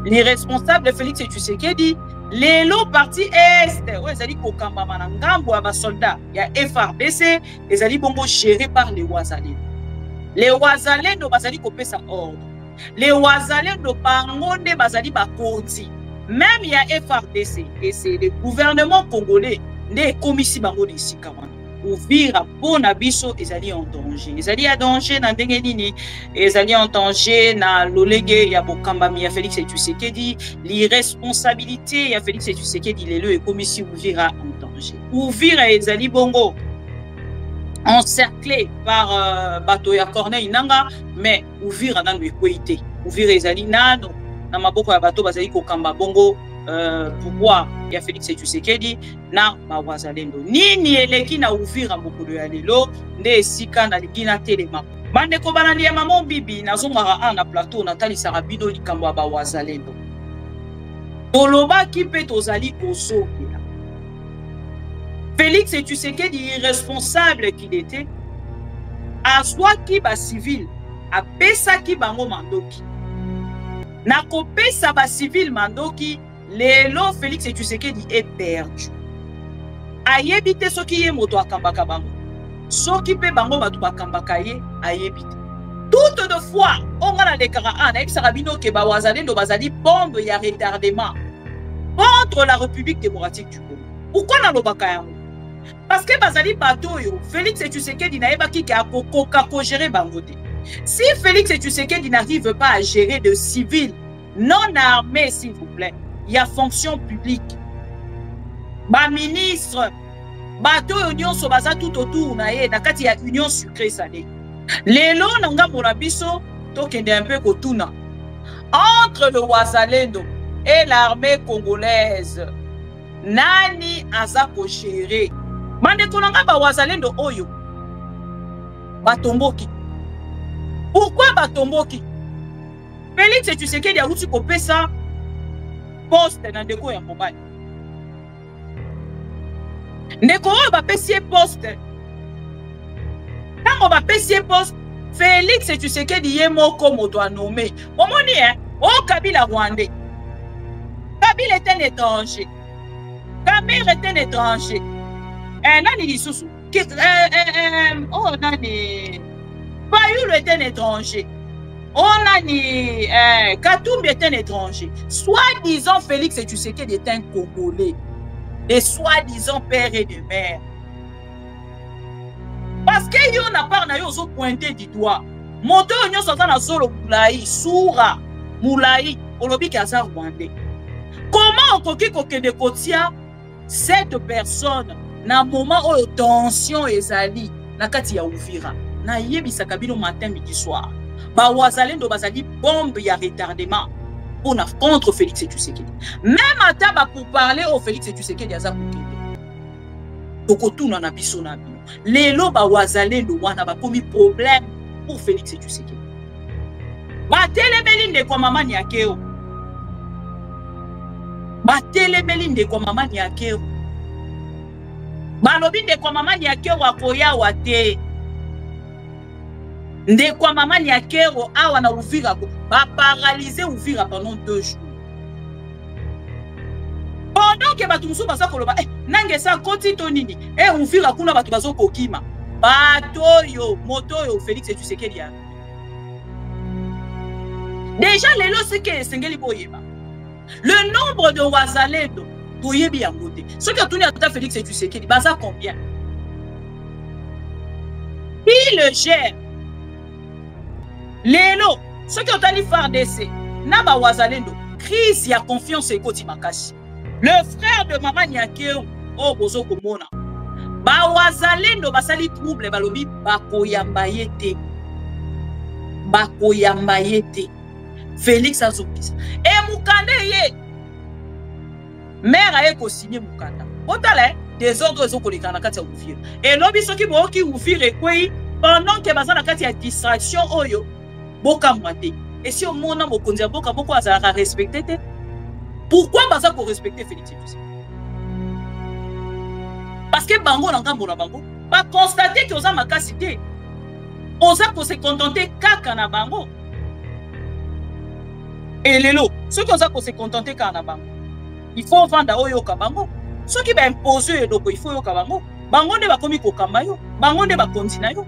les responsables de Félix Tshisekedi, les lots parti est, les alliés Kokamba Manangambo, les soldats, il y a FRDC, les alliés bongo gérés par les Ouazalés. Les Ouazalés ne basali kopé sa ordre. Les Ouazalés ne pangonde basali bakoti. Même il y a FRDC et c'est le gouvernement congolais, les commissions bango de Sikamana. Ouvrir bon abisso, ils allaient en danger. Ils allaient en danger dans Dengenini, ils allaient en danger dans l'Olégué, Yabokamba, il y a Félix Tshisekedi, l'irresponsabilité, il y a Félix Tshisekedi, les lieux et commissions ouvrir en danger. Ouvrir ils allaient bongo, encerclés par Batoya Corneille Nanga, mais ouvrir dans le Kouité. Ouvrir ils allaient nano, dans ma boko ya bateau, bazali kokamba bongo. Pouvoir il y a Félix Tshisekedi na bawazalendo nini eleki na Uvira mokolo ya lelo nde esika na ligina telema bande ko balandi ya mama bibi nazongara na plateau na talisaka bino likambo ya bawazalendo tolobaki mpe tozali kosokela Félix Tshisekedi irresponsable qu'il était azwaki ba civil apesaki bango mandoki na kopesa ba civil mandoki Lelo Félix Tshisekedi est perdu. Ayebite soki ye moto akambaka bango. Soki pe bango batu bakambaka ye ayebite. Toute de fois, on a déclaré na ebisaka bino ke bawazalendo bazali bombe ya retardement contre la République démocratique du Congo. Pourquoi na lobaka yango? Parce que bazali bato yo Félix Tshisekedi na yebaki ke akokoka ko gérer bango te. Si Félix Tshisekedi n'arrive pas à gérer de civils non armés s'il vous plaît. Il y a fonction publique. Ba ministre, bato union sobaza tout autour na ye nakati ya union sucrée salée. Lelo nanga morabiso tokende un peu kotuna. Entre le Ouazalendo et l'armée congolaise, nani azako gérer. Bande konanga ba Ouazalendo oyo. Batomboki. Pourquoi batomboki? Félix Tshisekedi a uti kopesa poste na ndeko ya mobali. Ndeko oyo bapesi poste. Tango bapesi poste, Félix Tshisekedi ye moko moto a nommé. Omoni o Kabila Rwandais. Kabila est un étranger. Kabila est un étranger. Nani lisusu. Oh nani. Fayulu est un étranger. On a ni Katumbi est un étranger. Soi-disant Félix Tshisekedi est un Congolais. Et soi-disant père et de mère. Parce que yon n'a pas pointé du doigt. Moto yon s'entend na zolo moulaï, soura, moulaï, olobi kaza rwandais. Comment on koki kokende kotia cette personne na moment où tension ezali na kati ya Uvira. Na yebisa kabino matin midi soir. Ba wazalendo bazali bombe ya retardement pour contre Félix Tshisekedi. Même ataba pour parler au Félix Tshisekedi aza kokende. Tokotuna na biso na bino. Lelo ba wazalendo wana ba komi problème pour Félix Tshisekedi. Ba telemeli ndeko mama ni akeo. Ba telemeli ndeko mama ni akeo. Ba lobi ndeko mama ni akeo akoya wate. Ndeko mama ni akero awa na Uvira ko ba paralyser Uvira pendant 2 jours. Pendant que batu musu basa koloba nange sa koti to nini Uvira kuna batu bazo kokima bato yo moto yo Félix Tshisekedi ya. Déjà lelo c'est que sengeli boyeba. Le nombre de wazalendo boyebi ya ngote. Ce que tuni ata Félix Tshisekedi baza combien? Qui le gère? Lelo, ce qui ont allé faire d'essai, Naba Wazalendo, crise ya confiance et Koti Makashi. Le frère de Maman Nyakeo, oh Bozo Komona, Ba Wazalendo, basali trouble, balobi, Bakoyambayete. Bakoyambayete. Félix Azokisa. Et Moukande ye. Mère a éco signé Moukanda. Otale, des ordres aux collègues Katia Ouvir. Et l'obi soki boki Ouvir et quoi, pendant que Bazana Katia distraction, oyo. Boka mwate. Et si on mona mokonzi ya boka boko azara respecter te? Pourquoi baza ko respecter Félix Tshisekedi? Parce que bango na ngambo na bango ba constater que oza makasi te. Oza ko se contenter kaka na bango. Et lelo Ceux qui osent se contenter quand on a bango. Il faut vendre au yoka bango. Ceux qui va imposer il faut yoka bango. Bango ne va komi kokamba yo. Bango ne va continuer yo.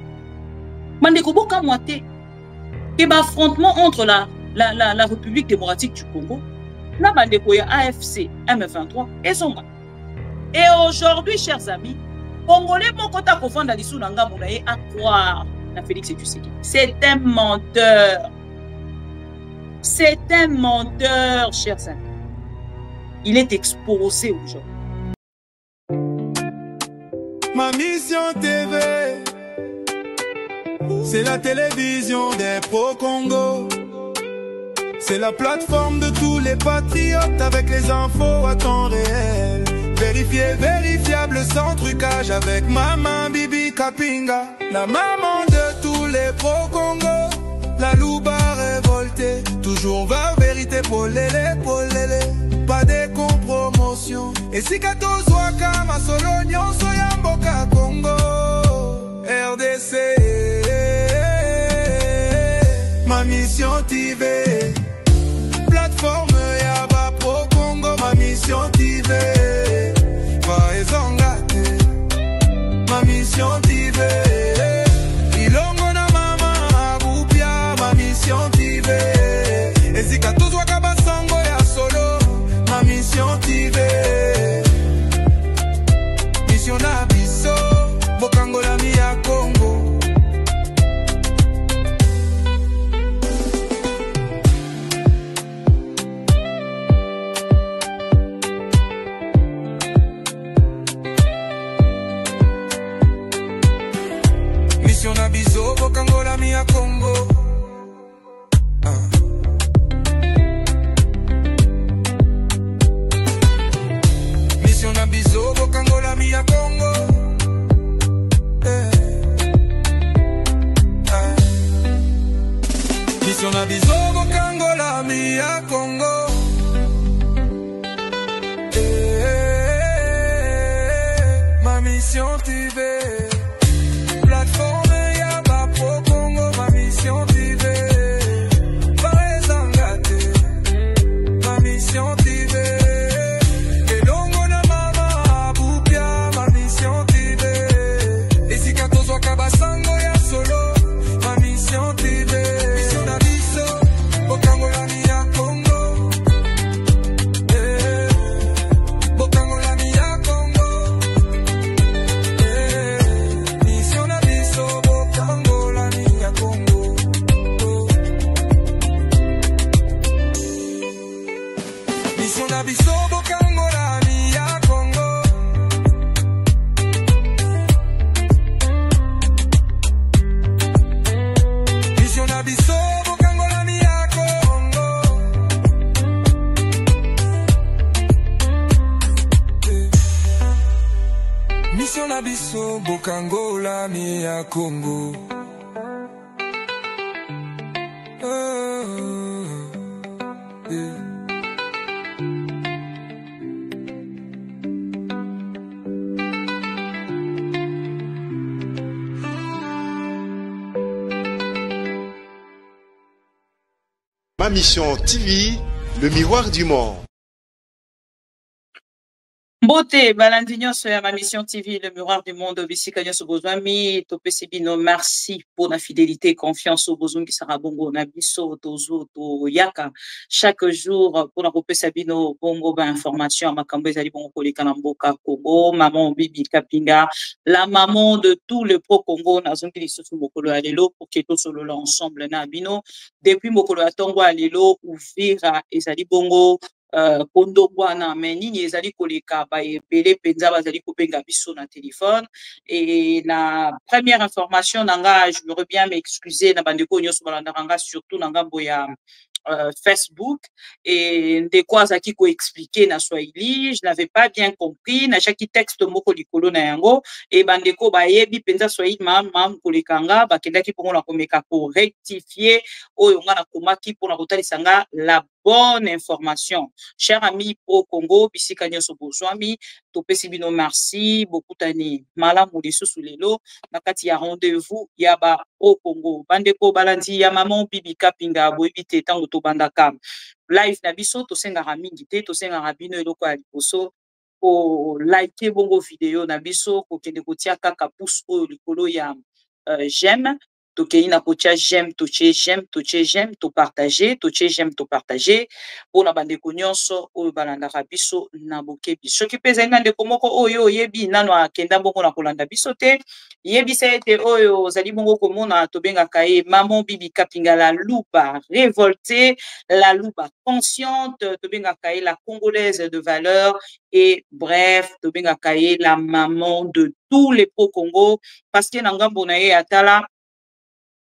Mande ko boka moite. Que l'affrontement entre la République démocratique du Congo, la bande ya AFC M23 et Zonga. Et aujourd'hui, chers amis, Congolais mon kota ko vendre lisu nanga munaye à croire na Félix Tshisekedi. C'est un menteur. C'est un menteur, chers amis. Il est exposé aujourd'hui. Ma mission TV, c'est la télévision des pro-Congo. C'est la plateforme de tous les patriotes avec les infos à temps réel. Vérifié, vérifiable, sans trucage avec Maman Bibi Kapinga. La maman de tous les pro-Congo. La louba révoltée, toujours va vérité pour l'élé, pas de compromotion. Et si Kato Zwaka, ma solonion, Soyamboka Congo, RDC, ma mission TV, plateforme Yaba Pro Congo, ma mission TV, va ezongate, ma mission TV. Ezika tozwa kabasango ya solo, ma mission TV. Mission na biso, bokangola mi ya Congo. Mission na biso, bokangola mi ya Congo. Mission na biso Kangola mi ya Congo. Ma mission TV, plateforme ya ba pro Congo, ma mission TV. Parezangate, ma mission TV. Elongo na mama bupia, ma mission TV. Ezika tozwa kabasango ya solo, ma mission TV. Biso Bokangola mi ya Congo. Ma mission TV, le miroir du monde. Beauté, Balandinho sur ma mission TV, le miroir du monde, Bisikanya Sobozwami, Topé Sibino, merci pour la fidélité et confiance au besoin qui sera bongo, Nabiso, Tozo, To Yaka, chaque jour pour la Topé Sabino, bongo, information, Makambe Zali Bongo, Kanamboka, Kogo, maman Bibi Kapinga, la maman de tout le pro-Congo, Nazon qui sont Mokolo Alelo, pour qu'il soit solo ensemble, Nabino, depuis Mokolo Atongo Alelo, Ouvira, et Zali Bongo, Kondo Bwana menini ezali koleka ba ebele penza bazali kobenga biso na téléphone. Et la première information nanga, je voudrais bien m'excuser na bandeko nyonso balandanga surtout nanga boya Facebook et de quoi ça qui expliquer na Swahili, je n'avais pas bien compris na chaque texte moko likolo na yango et bandeko ba yebi penza Swahili mam kolekanga ba kendaki pongo na komeka ko rectifier oyo nga na komaki pona kotalisanga la bonne information. Cher ami au Congo, bisika nyoso bozwami, topesi bino merci, beaucoup tani malamu lisusu lelo, nakati ya rendez-vous yaba au Congo. Bandeko balandi ya maman Bibi Kapinga boyebite tango to bandaka. live na biso tosengaka mingi te tosengaka bino eloko ya liboso ko like bongo video na biso ko kende kotia kaka pouce oyo likolo ya j'aime tokei na kotia j'aime to partager pour na bandeko nyonso oyo balandaka biso na bokebi soki peza ina ndeko moko oyo yebi nano akenda bongo na kolanda biso te yebisa ete oyo ozali bongo komona tobengaka ye maman Bibi Kapinga la loupa révoltée, la loupa consciente, tobengaka ye la congolaise de valeur et bref tobengaka ye la maman de tous les pro-Congo parce que na ngambo na ye atala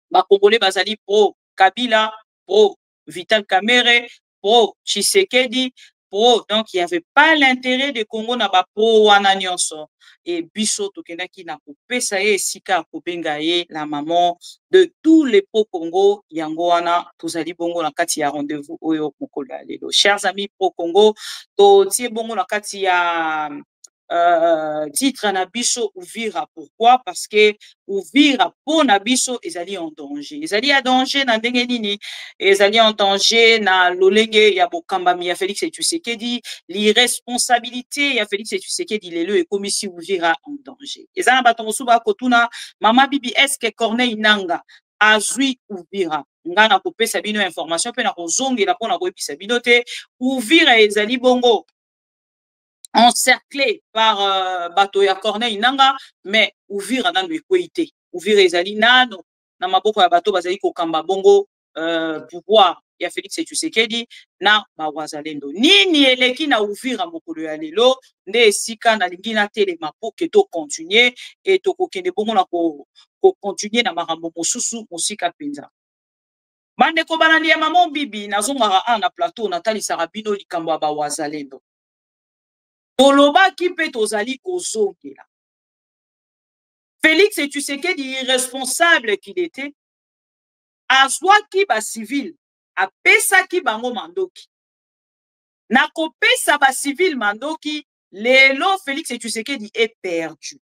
ba Congolais bazali pro Kabila, pro Vital Kamerhe, pro Tshisekedi, pro, donc il n'y avait pas l'intérêt de Congo na ba pro wana nyonso et biso tokendaki na kopesa ye esika kobenga ye la maman de tous les pro Congo yango wana tozali bongo na kati ya rendez-vous oyo mokolo ya lelo. Chers amis pro Congo, to tie bongo na kati ya titre na biso Uvira. Pourquoi? Parce que Uvira pour na biso ezali en danger. Ezali en danger na ndenge nini? Ezali en danger na lolenge ya bokambami ya Félix Tshisekedi, l'irresponsabilité ya Félix Tshisekedi lelo ekomisi Uvira en danger. Ezana bato mosuba kotuna mama Bibi est-ce que Corneille Nangaa azwi Uvira? Ngana kopesa bino information pe na kozongela pona koyebisa bino te Uvira ezali bongo encerclé par bato ya Corneille Nangaa, mais Uvira nanu ekwete. Uvira ezali nano na maboko ya bato bazali kokamba bongo pouvoir ya Félix Tshisekedi na bawazalendo. Nini eleki na Uvira mokolo ya lelo nde esika na lingi na telema po ke to continuer et to kokende bongo na ko continuer na makambo mosusu mosika penza. Bandeko balandi ya maman Bibi nazongaka na plateau natalisaka bino likambo ya bawazalendo. Tolobaki pe tozali kozongela. Félix Tshisekedi, irresponsable qu'il était, azwaki ba civil, apesaki bango mandoki. Na kopesa ba civil mandoki, lelo Félix Tshisekedi est perdu.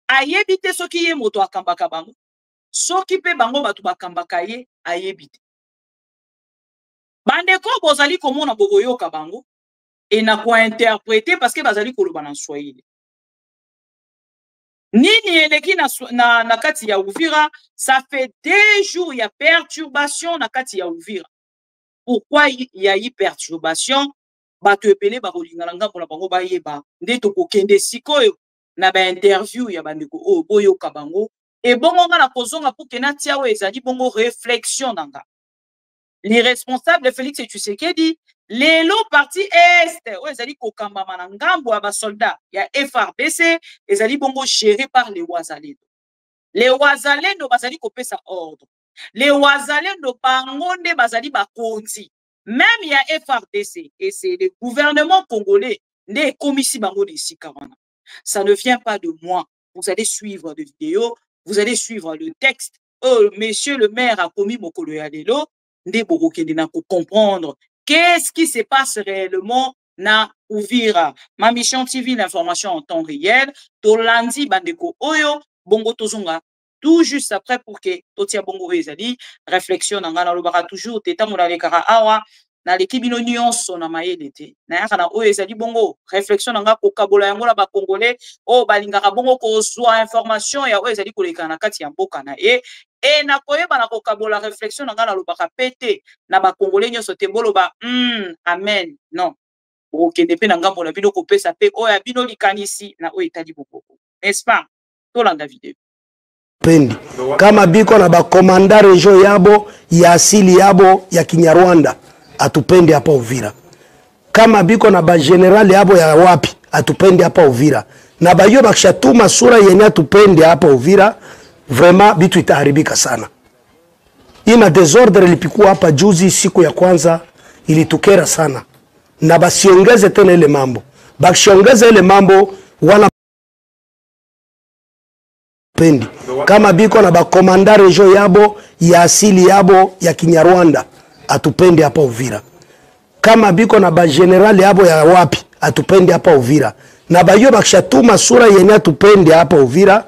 Ayebi te soki ye moto akambaka bango, soki pe bango batu bakambaka ye, ayebi te. Bandeko bozali komona bokoyoka bango, et na ko interpréter parce que bazali koloba na Swahili. Nini eleki na kati ya Uvira, ça fait 2 jours il y a perturbation na kati ya Uvira. Pourquoi il y a eu perturbation? Bato epele ba kolingana ngambo na bango ba yeba nde to kokende sikoyo na ba interview ya bandeko o boyo kabango et bongo nga na kozonga pour que na tiawe ezali bongo réflexion nanga. L'irresponsable Félix Tshisekedi lelo parti est o ezali kokamba na ngambo ya ba soldats ya FARDC ezali bongo géré par les Wazalendo. Les Wazalendo bazali kopesa ordre. Les Wazalendo bango nde bazali bakonzi. Même il y a FARDC et c'est le gouvernement congolais nde komisi bango de Sikawana. Ça ne vient pas de moi. Vous allez suivre des vidéos, vous allez suivre le texte. Oh, monsieur le maire a commis mokolo ya lelo. Nde bokokende na ko comprendre qu'est-ce qui se passe réellement na Uvira. Ma mission TV, l'information en temps réel. Tolandi bandeko oyo bongo tozonga tout juste après pour que totia bongo ezali réflexion na ngana lobaka toujours teta molale kara awa na lekibino nyonso na mayele te na yaka na oyo ezali bongo réflexion na nga ko kabola yango la ba congolais o balingaka bongo ko zwa information ya oyo ezali koleka na kati ya mboka na e na koyeba na ko kabola réflexion na nga na lobaka pete na ba congolais nyonso te boloba amen non okende pe na ngambo na bino kopesa pe oyo ya bino likanisi na oyo etali bokoko n'est-ce pas tolanda video pendi kama biko na bakomanda region yabo ya asili yabo ya Kinyarwanda atupendi hapa Uvira. Kama biko na ba general yabo ya wapi atupendi hapa Uvira. Na bayo bakishatuma sura yenye atupendi hapa Uvira, vraiment bitu itaharibika sana. Ina desordre ilipikuwa hapa juzi siku ya kwanza ilitukera sana. Na basiongeze tena ile mambo. Bakishongeza ile mambo wana pendi kama biko na bakomanda region yabo ya asili yabo ya Kinyarwanda atupendi hapa Uvira. Kama biko na ba general yabo ya wapi atupendi hapa Uvira. Na bayo bakishatuma sura yenye atupendi hapa Uvira,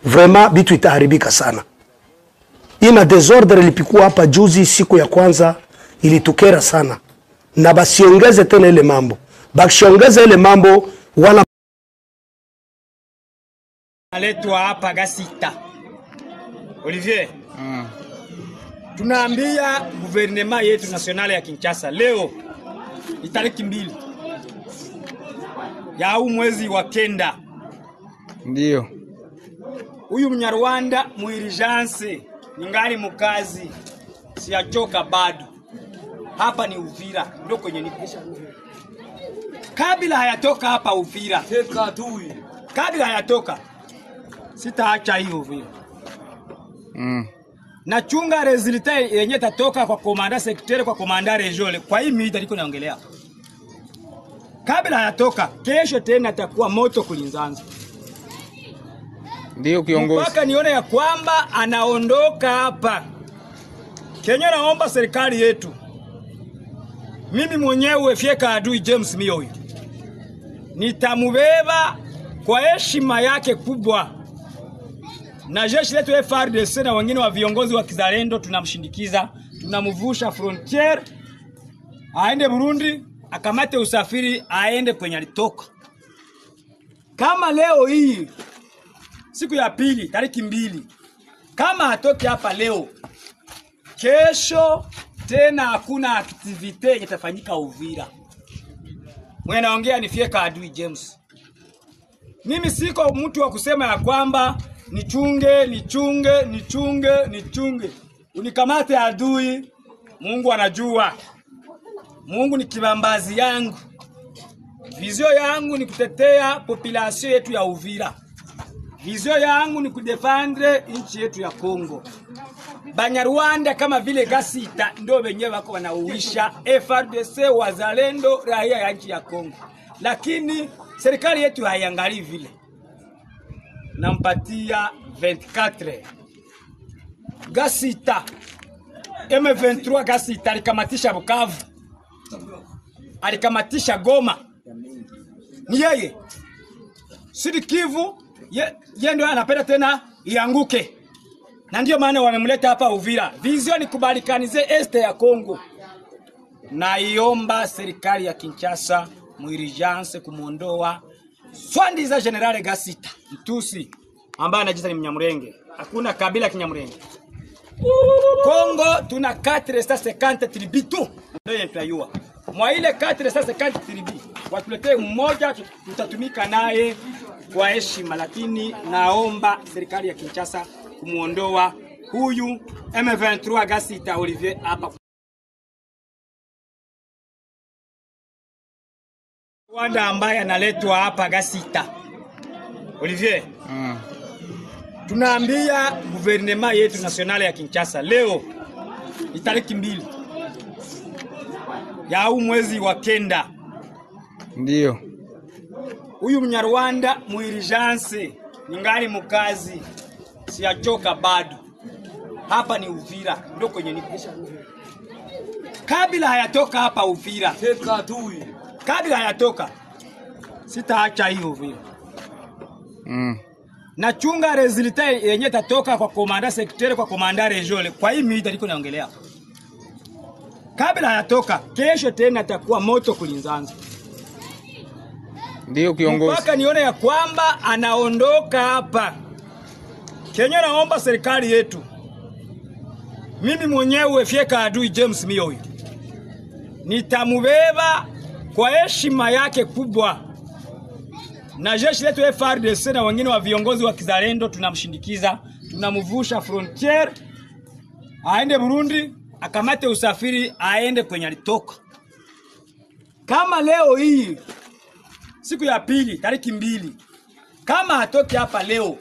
vraiment bitu itaharibika sana. Ina desordre ilipikuwa hapa juzi siku ya kwanza ilitukera sana. na basiongeze tena ile mambo. Bakishongeza ile mambo wana aletwa hapa Gasita. Olivier. Tunaambia gouvernement yetu nationale ya Kinshasa leo itariki 2 ya mwezi wa kenda. Ndio. Huyu Mnyarwanda muirijanse ningali mukazi siachoka bado. Hapa ni Uvira ndio kwenye nikisha. Kabla hayatoka hapa Uvira. Kabla hayatoka sitaacha hiyo Uvira. Na chunga resultat yenye tatoka kwa komanda secteur kwa komanda regional kwa hii mida liko naongelea. Kabla hayatoka kesho tena takuwa moto kulinzanza. Ndio kiongozi. Mpaka nione ya kwamba anaondoka hapa. Kenya naomba serikali yetu. Mimi mwenyewe Fieka Adui James Mioyo. Nitamubeba kwa heshima yake kubwa. Na jeshi letu FARDC na wengine wa viongozi wa kizalendo tunamshindikiza, tunamvusha frontier aende Burundi, akamate usafiri aende kwenye alitoka. Kama leo hii siku ya pili tariki 2 kama hatoki hapa leo, kesho tena hakuna activite itafanyika Uvira. Mwenye naongea ni Fieka Adui James. Mimi siko mtu wa kusema ya kwamba nichunge. Unikamate adui, Mungu anajua. Mungu ni kibambazi yangu. Vizio yangu ni kutetea population yetu ya Uvira. Vizio yangu ni kudefendre nchi yetu ya Kongo. Banyarwanda kama vile Gasita ndio wenyewe wako wanauisha FARDC wazalendo raia ya nchi ya Kongo. Lakini serikali yetu haiangalii vile. Nampatia 24 Gasita M23 Gasita alikamatisha Bukavu, alikamatisha Goma. Ni yeye Sud Kivu yeye ndio anapenda tena ianguke, na ndio maana wamemleta hapa Uvira. Vision ni kubalikanize este ya Kongo. Na iomba serikali ya Kinshasa muirijanse kumuondoa Swandiza General Gasita Mtusi ambaye anajiita ni Mnyamurenge. Hakuna kabila Kinyamurenge. Kongo tuna 450 tribu tu. Ndio yanayua. Mwa ile 450 tribu watuletee mmoja tutatumika naye kwa heshima, lakini naomba serikali ya Kinshasa kumuondoa huyu M23 Gasita Olivier hapa. Wanda ambaye analetwa hapa Gasita. Olivier. Tunaambia gouvernement yetu nationale ya Kinshasa leo itariki 2 ya mwezi wa kenda. Ndio. Huyu Mnyarwanda muirijanse ningali mukazi siachoka bado. Hapa ni Uvira ndio kwenye nikisha. Kabla hayatoka hapa Uvira. Kabla hayatoka sitaacha hiyo Uvira. Na chunga resultat yenye tatoka kwa komanda secteur kwa komanda regional kwa hii mida liko naongelea. Kabla hayatoka kesho tena takuwa moto kulinzanza. Ndio kiongozi. Mpaka nione ya kwamba anaondoka hapa. Kenya naomba serikali yetu. Mimi mwenyewe Fieka Adui James Mioyo. Nitamubeba kwa heshima yake kubwa. Na jeshi letu FARDC na wengine wa viongozi wa kizalendo tunamshindikiza, tunamvusha frontier aende Burundi, akamate usafiri aende kwenye alitoka. Kama leo hii siku ya pili tariki 2 kama hatoki hapa leo,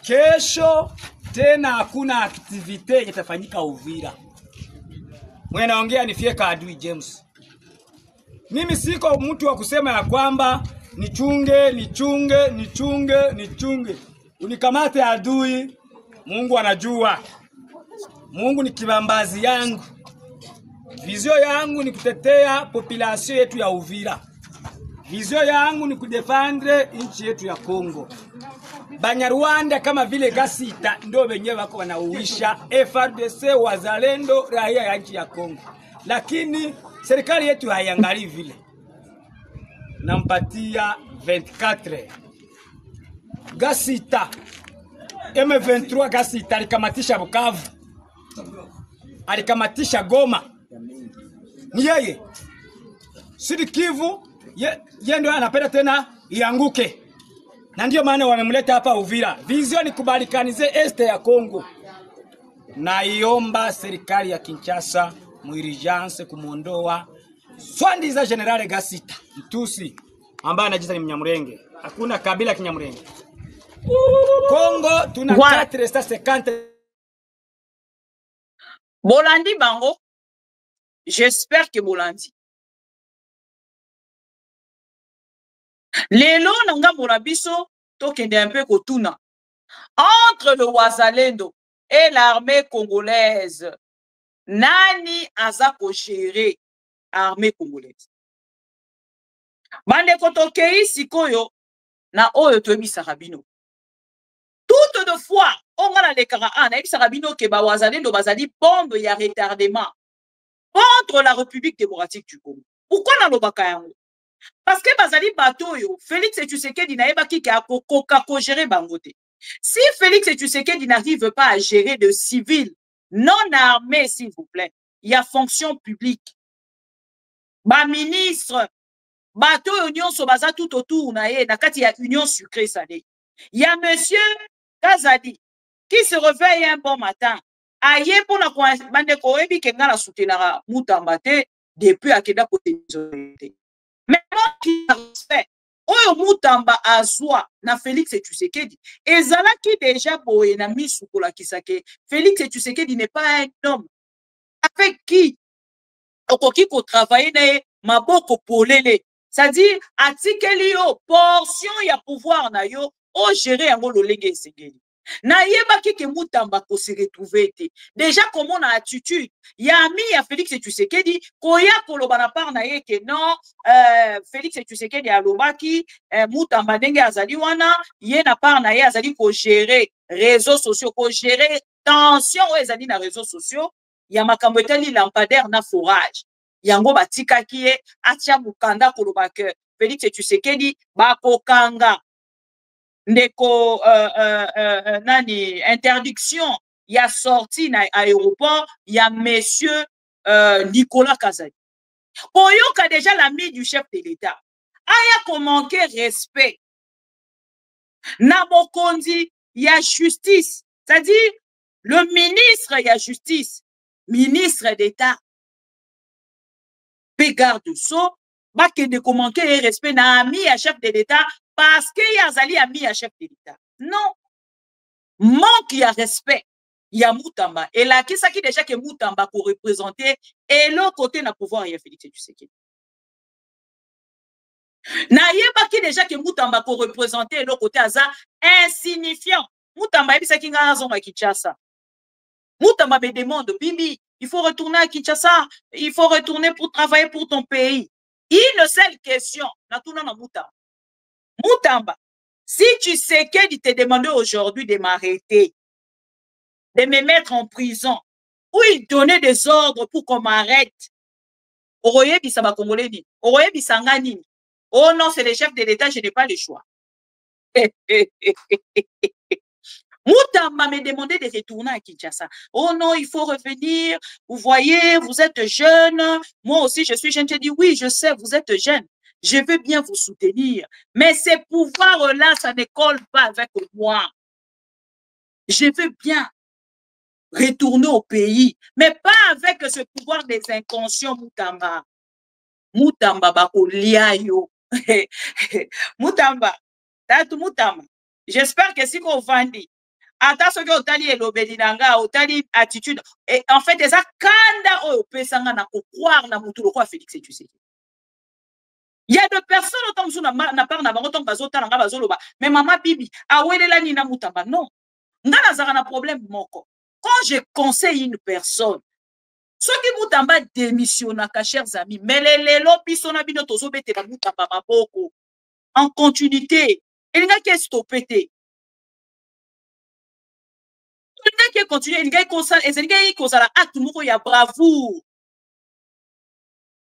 kesho tena hakuna activite itafanyika Uvira. Mwenye naongea ni Fieka Adui James. Mimi siko mtu wa kusema ya kwamba nichunge. Unikamate adui, Mungu anajua. Mungu ni kibambazi yangu. Vizio yangu ni kutetea population yetu ya Uvira. Vizio yangu ni kudefendre nchi yetu ya Kongo. Banyarwanda kama vile Gasita ndio wenyewe wako wanauisha FARDC wazalendo raia ya nchi ya Kongo. Lakini serikali yetu haiangalii vile. Nampatia 24 Gasita M23 Gasita alikamatisha Bukavu, alikamatisha Goma. Ni yeye Sud Kivu yeye ndio anapenda tena ianguke, na ndio maana wamemleta hapa Uvira. Vision ni kubalikanize este ya Kongo. Na iomba serikali ya Kinshasa muirijanse kumuondoa Swandiza General Gasita Mtusi ambaye anajiita ni Mnyamurenge. Hakuna kabila Kinyamurenge. Kongo tuna 450. Bolandi bango. J'espère que Bolandi. Lelo nanga morabiso tokende un peu kotuna. Entre le Wazalendo et l'armée congolaise, nani azako gérer armée congolaise? Bande kotokei sikoyo na oyo toyebi sarabino. Toute de fois, on a les Karahan, et Sarabino ke ba Wazalendo bazali bombe ya retardement contre la République démocratique du Congo. Pourquoi na lobaka yango? Parce que bazali batoyo, Félix Tshisekedi na ebaki ke akokoka ko gérer bangote. Si Félix Tshisekedi n'arrive pas à gérer de civils non armés, s'il vous plaît, il y a fonction publique. Ba ministre, batoyo union so baza tout autour na ye, na kati ya union sucrée salée. Il y a monsieur Kazadi qui se réveille un bon matin. Aye pour la bande ko ebi ke ngala soutenara Mutamba te depuis akeda côté isolé. Mais qui respect oyo Mutamba azwa na Félix Tshisekedi ezala ki déjà boye na misukola kisake Félix Tshisekedi n'est pas un homme avec qui okoki ko travailler na maboko polele, c'est-à-dire atikeli yo portion ya pouvoir na yo o gérer yango lolenge esengeli. Na yebaki ke Mutamba ko se retrouver te. Déjà comment na attitude ya mi ya Félix Tshisekedi koya koloba na part na ye ke non Félix Tshisekedi alobaki Mutamba ndenge azali wana ye na part na ye azali ko gérer réseaux sociaux, ko gérer tension o ezali na réseaux sociaux ya makambo etali lampadaire na forage yango batikaki ye atia mukanda koloba ke Félix Tshisekedi bakokanga ndeko nani interdiction ya sorti na aéroport ya monsieur Nicolas Kazadi. Koyoka déjà l'ami du chef de l'État aya ko manquer respect na mokonzi ya justice, c'est-à-dire le ministre ya justice, ministre d'État pe garde so bakende ko manquer respect na ami ya chef de l'État parce que yazali ami ya chef de l'État. Non. Manque ya respect ya Mutamba. Et là, qui ça qui déjà que Mutamba pour représenter et l'autre côté na pouvoir ya Félix Tshisekedi. Na yeba qui déjà que Mutamba pour représenter et l'autre côté aza insignifiant. Mutamba ebisa ki nga zonga Kinshasa. Mutamba me demande Bibi, il faut retourner à Kinshasa, il faut retourner pour travailler pour ton pays. Une seule question, na tuna na Mutamba. Mutamba, si tu sais qu'il te demandait aujourd'hui de m'arrêter, de me mettre en prison, ou il donnait des ordres pour qu'on m'arrête, Oroye Bisaba Congolais dit, Oroye Bisangani, oh non, c'est le chef de l'État, je n'ai pas le choix. Mutamba me demandait de retourner à Kinshasa. Oh non, il faut revenir, vous voyez, vous êtes jeune, moi aussi je suis jeune. J'ai dit oui, je sais, vous êtes jeune. Je veux bien vous soutenir, mais ces pouvoirs-là, ça ne colle pas avec moi. Je veux bien retourner au pays, mais pas avec ce pouvoir des inconscients, Mutamba. Mutamba bako liayo. Mutamba, tatu Mutamba. J'espère que si qu'on vandi, attention que otali elobelinanga, otali attitude, et en fait, des akanda o pesanga na ko croire na mutu lokwa Félix Tshisekedi. Il y a des personnes autant que na part na bango tant bazota nga bazoloba mais maman Bibi awelela ni na Mutamba non ngana zara na problème moko. Quand je conseille une personne ce qui Mutamba démissionnaka chers amis mais lelo biso na bino tozo betela Mutamba maboko en continuité il nga qui stopper te il nga qui continuer il nga constant et il nga constant acte moko ya bravoure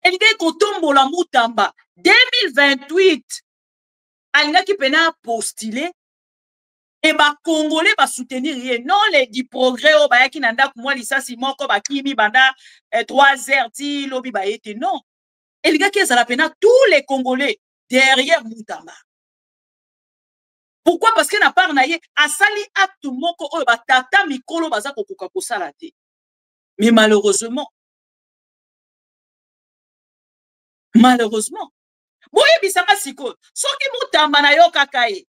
elingi kotombola Mutamba 2028 alingaki pena postuler et ba Congolais ba soutenir rien non les du progrès au bayaki na ndako mwa lisasi moko bakimi banda 3 heures ti lobi ba été non elingi ezala pena tous les Congolais derrière Mutamba. Pourquoi? Parce que na part na ye asali acte moko oyo batata mikolo baza kokoka kosala te. Mais malheureusement boye bisanga siko soki Mutamba na yo kaka ye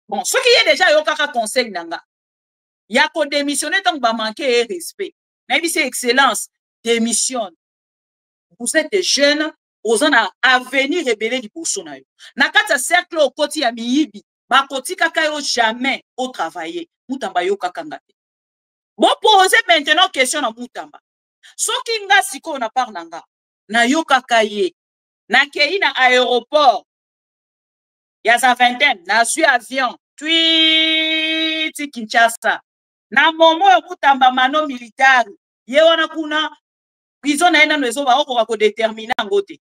bon soki ye déjà yo kaka conseil nanga ya ko démissionner tant ba manquer respect na bi c'est excellence démissionne. Vous êtes des jeunes aux en avenir rebelle liboso na yo na kati ya cercle au koti ya miyibi ba koti kaka yo jamais au travailler Mutamba yo kaka ngate. Bon poser maintenant question na Mutamba soki nga siko na part nanga na yo kaka ye na kei na aéroport ya sa vingtaine na suis avion tweet Kinshasa na momo ya Mutamba mano militaire ye wana kuna prison na ena nozo ba okoka ko déterminer ngote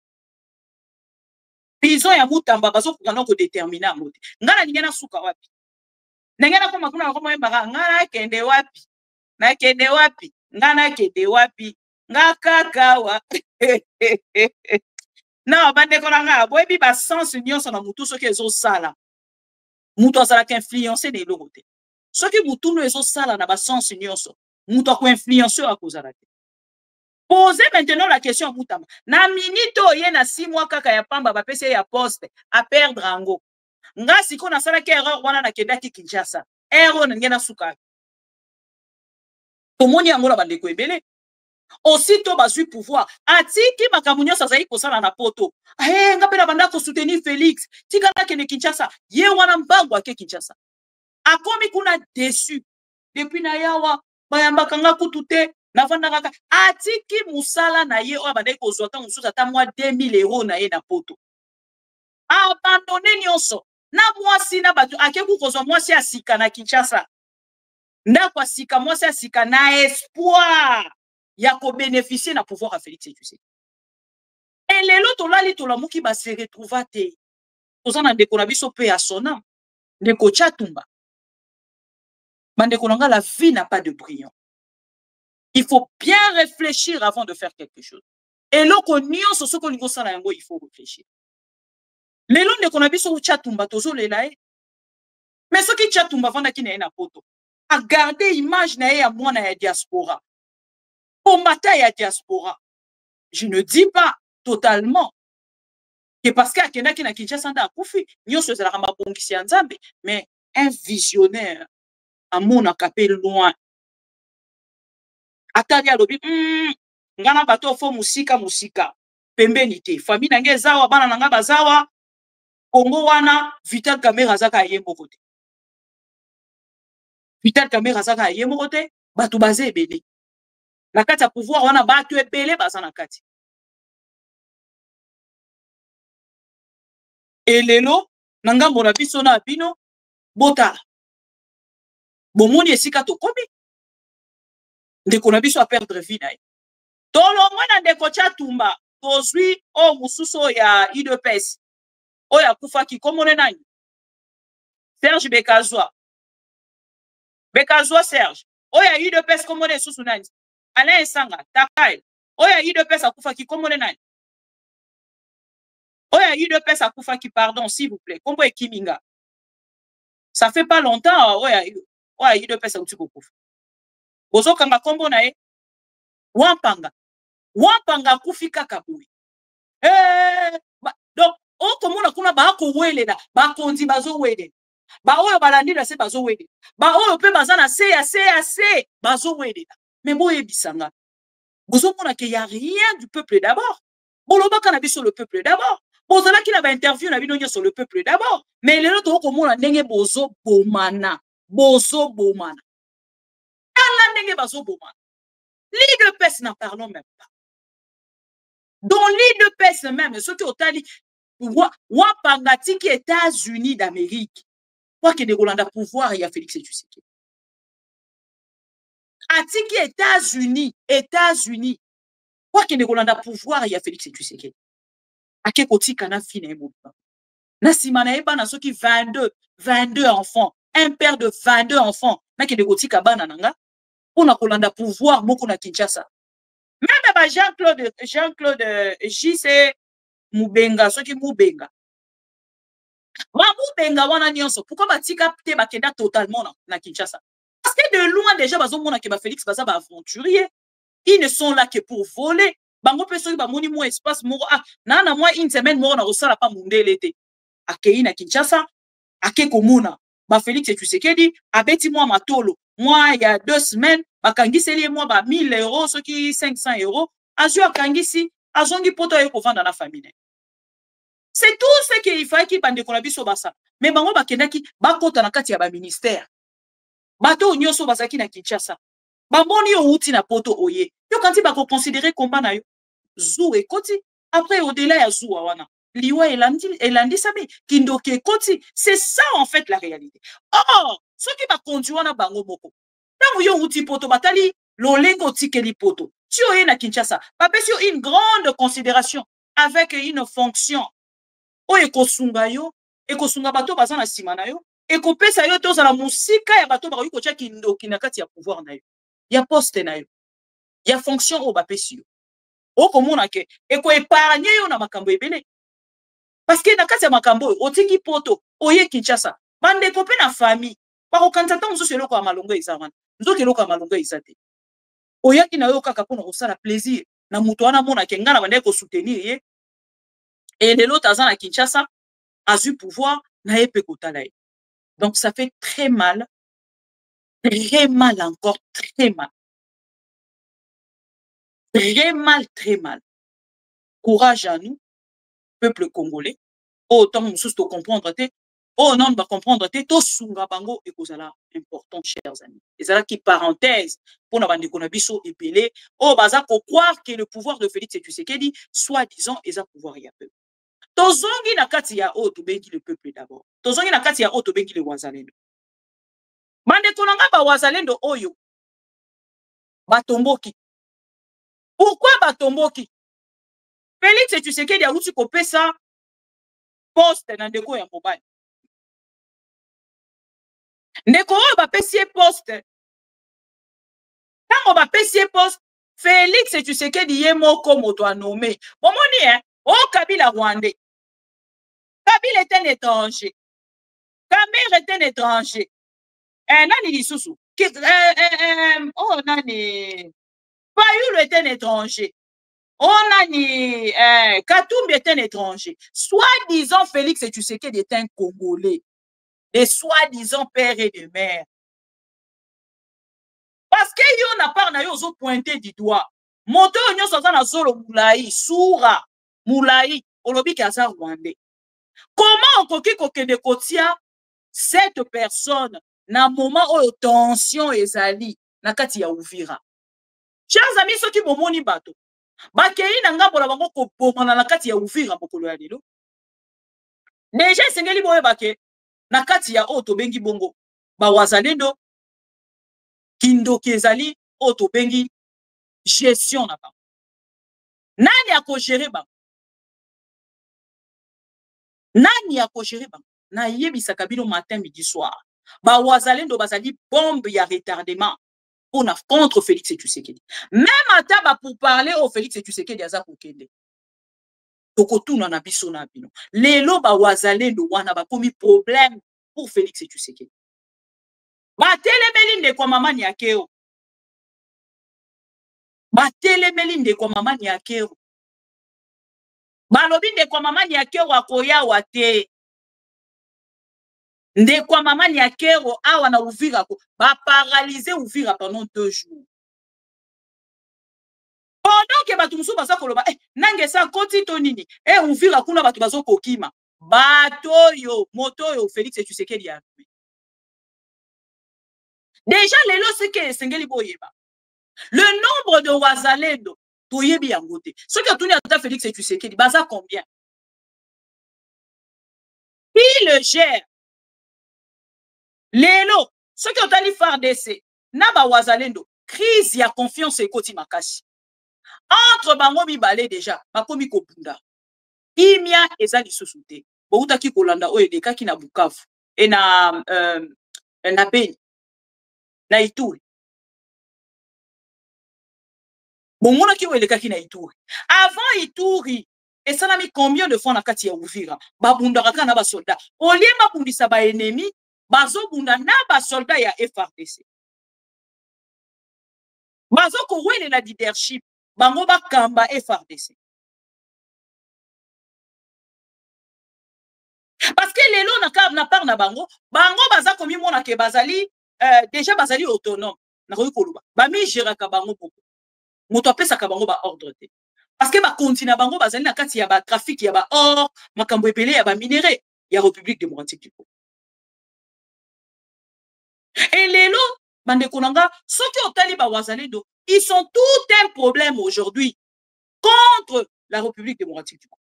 prison ya Mutamba bazo kokana ko déterminer ngote ngana ningena suka wapi ningena koma kuna koma yembaka ngana kende wapi ngana kende wapi ngakaka wa non bande kolanga boyebi ba sens nyonso na mutu soki ezo sala mutu azala ka influencer de l'autre soki mutu no ezo sala na ba sens nyonso mutu ko influencer akozala te. Posez maintenant la question à Mutamba na minute oye na 6 mois kaka ya pamba ba pese ya poste a perdre ango nga siko na sala ke erreur wana na kendaki Kinshasa erreur ngena suka tomoni yango na bande ko ebele aussitôt bazui pouvoir atiki makamunyo sazai kosala na poto nga pena banda ko soutenir Félix tika na kene Kinshasa ye wana mbango ake Kinshasa akomi kuna déçu depuis na yawa bayambaka nga kutute na vanda kaka atiki musala na ye o bande ko zota mususa ta mwa 2000 € na ye na poto abandonné nyonso na mwasi na batu ake kukozwa mwasi asika na Kinshasa ndako asika mwasi asika na espoir ya ko bénéficier na pouvoir à Félix Tshisekedi. Et les loto lali to la muki ba se retrouva te. Tozana ndeko na biso pe ya sona. Ndeko Chatumba. Bandeko nanga la vie n'a pas de brillant. Il faut bien réfléchir avant de faire quelque chose. Et loko nyonso soko lingo sala yango il faut réfléchir. Lelo ndeko na biso Chatumba tozo lela e. Mais soki Chatumba vanda ki na poto. A garder image na ya mwana ya diaspora. Combattant ya diaspora. Je ne dis pas totalement que parce qu'il y a qui na Kinshasa nda akufi nyonso ezalaka mabongisi ya Nzambe mais un visionnaire amona kapé loin atali alobi ngana bato fo musika pembeni te famille na nge zawa bana nanga bazawa Kongo wana Vital Kamerhe zaka yembo kote Vital Kamerhe zaka yembo kote bato bazé ebele la kati ya pouvoir wana bato ebele baza na kati. Et lelo nangambo na biso na bino botala bomoni esika tokomi ndeko na biso a perdre vie na ye tolo mwana ndeko Chatumba tozwi o mususo ya UDPS o ya kufaki komone nani Serge Bekazwa Serge o ya UDPS komone susu nani Alain Sanga Takai o ya UDPS akufaki komone nani Oya UDPS akufaki pardon s'il vous plaît kombo ekiminga ça fait pas longtemps oya UDPS akukufa bozo kanga kombo na e Wampanga akufi kaka boy donc o komona kuna ba ko welela ba konzi bazo welela ba oyo balandira se bazo welela ba oyo pe bazana CAC bazo welela mais boye bisanga bozo mona que y a rien du peuple d'abord boloba kana biso le peuple d'abord. Bozala ki na ba interview na bino sur le peuple d'abord. Mais les autres komona ndenge bozo bomana. Ala ndenge bazo bomana. L'UDPS n'en parlons même pas. Dans l'UDPS même, ce qui est otali Wapangati qui États-Unis d'Amérique. Quoi que des Rolanda pouvoir il y a Félix Tshisekedi. Atiki États-Unis. Pour qu'il ne kolanda pouvoir il y a Félix Tshisekedi. Ake kotika na fine mobimba. Na simana eba na soki 22 enfants, un père de 22 enfants, na ke de kotika bana nanga pour na kolanda pouvoir moko na Kinshasa. Même ba Jean-Claude JC Mubenga soki Mubenga. Wa Mubenga wana nyonso pourquoi batika te bakenda totalement na Kinshasa? Parce que de loin déjà bazomona ke ba Félix baza ba aventurier. Ils ne sont là que pour voler. Bango peso ba moni mo espace moko na moi une semaine moko na osala pa mundele te. Akei na Kinshasa, ake komuna ba Félix Tshisekedi abeti moi matolo. Moi il y a 2 semaines, bakangiseli moi ba 1000 euros soki 500 euros, azu akangisi azongi poto yo kovanda na famille. C'est tout ce qu'il fallait qu'il bande kona biso basa. Mais bango bakendaki bakota na kati ya ba ministère. Bato nyonso basaki na Kinshasa. Bamoni yo uti na poto oye. Yo kanti bako considérer combat na yo. Zou e koti. Après au-delà ya zou wana. Liwa elandi sabi. Kindoke koti. C'est ça en fait la réalité. Or, ce qui va conduire na bango moko. Tango yo uti poto batali lolengo tikeli poto. Si oye na Kinshasa, papesi yo une grande considération avec une fonction. Oye kosunga yo, ekosunga bato baza na sima na yo, ekopesa yo toza na musika ya bato ba ko tia kindoki na kati ya pouvoir na yo. Ya poste na yo. Ya fonction o bapesi yo. O komona ke eko épargner yo na makambo ebele. Parce que na kati ya makambo otiki poto, oye Kinshasa, bande kopé na famille, ba ko kanta ta mususu eloko ya malongo eza wana. Nzoki eloko ya malongo eza te. Oyaki na yo kaka pona kosala plaisir na muto wana mona ke ngana bande ko soutenir ye. Et l'autre à Kinshasa a eu pouvoir na yepe kotala ye. Donc ça fait très mal encore, très mal. Très mal. Courage à nous, peuple congolais. Autant nous tous comprendre, oh non, va comprendre, to sunga bango et kozala important, chers amis. Et ça là qui parenthèse pour na bande konabiso epelé. Oh baza ko croire que le pouvoir de Félix Tshisekedi soi-disant eza pouvoir ya peuple. Tozongi na kati ya o to bengi le peuple d'abord. Tozongi na kati ya o to bengi le wazalendo. Bande konanga ba wazalendo oyo batomboki. Pourquoi batomboki? Félix Tshisekedi a uti kopesa poste na ndeko ya mobali. Ndeko oyo bapesi poste. Tango bapesi poste, Félix Tshisekedi ye moko moto anome. Bomoni o Kabila Rwandais. Kabila est un étranger. Kamer est un étranger. Nani lisusu. Oh nani. Fayulu est un étranger. Oh nani. Katumbi est un étranger. Soi-disant Félix Tshisekedi est un Congolais. Et soi-disant père et de mère. Parce que yo na part na yo zo pointé du doigt. Moto nyo soza na zolo Moulaï, Soura, Moulaï, olobi kaza Rwandais. Comment on koki kokende kotia cette personne na moment où tension ezali na kati ya Uvira? Chers amis, ceux qui bomoni bato, bakei na ngambo la bango ko bomana na kati ya Uvira mokolo ya lelo. Déjà sengeli boye bake na kati ya oto bengi bongo ba wazalendo kindoki ezali oto bengi gestion na bango. Nani ako gérer bango? Nani ako gérer bango? Na yebisa kabilo matin midi soir. Ba wazalendo bazali bombe ya retardement pour contre Félix Tshisekedi. Même ataba pour parler au Félix Tshisekedi aza kokende. Tokotuna na biso na bino. Lelo ba wazalendo wana ba komi problème pour Félix Tshisekedi. Ba telemeli ndeko mama ni akeo. Ba telemeli ndeko mama ni akeo. Ba lobi ndeko mama ni akeo akoya wate. Ndeko mama ni akero awa na Uvira ko ba paralyser Uvira pendant 2 jours. Pendant que batu musu basa koloba nange sa koti to nini Uvira kuna batu bazo kokima bato yo moto yo Félix Tshisekedi ya. Déjà lelo c'est que sengeli boyeba. Le nombre de wazalendo to yebi yangote. Ce que tuni ata Félix Tshisekedi baza combien? Qui le gère? Lelo, ce qui ont allé faire d'essai, na ba wazalendo, crise ya confiance et koti makasi. entre bango mibale déjà bakomi kobunda kimia eza lisusu te boutaki kolanda oyo elekaki na Bukavu e na Beni na Ituri bomonaki oyo elekaki na Ituri avant Ituri esalami combien de fois na kati ya Uvira babundaka kaka na basoldat olie babundisa baennemi bazobunda na basoldat ya FRDC bazokowelela leadership bango bakamba FRDC parce que lelo na part na bango baza komi mona ke bazali déjà bazali autonome na koyi koluba bami geraka bango poko moto apesaka bango ba ordre te parce que ba continue bango bazali na kati ya ba trafic ya ba or makambo epele ya ba minéraux ya République démocratique du Congo et lelo bande konanga soki otali ba wazalendo ils sont tout un problème aujourd'hui contre la République démocratique du Congo.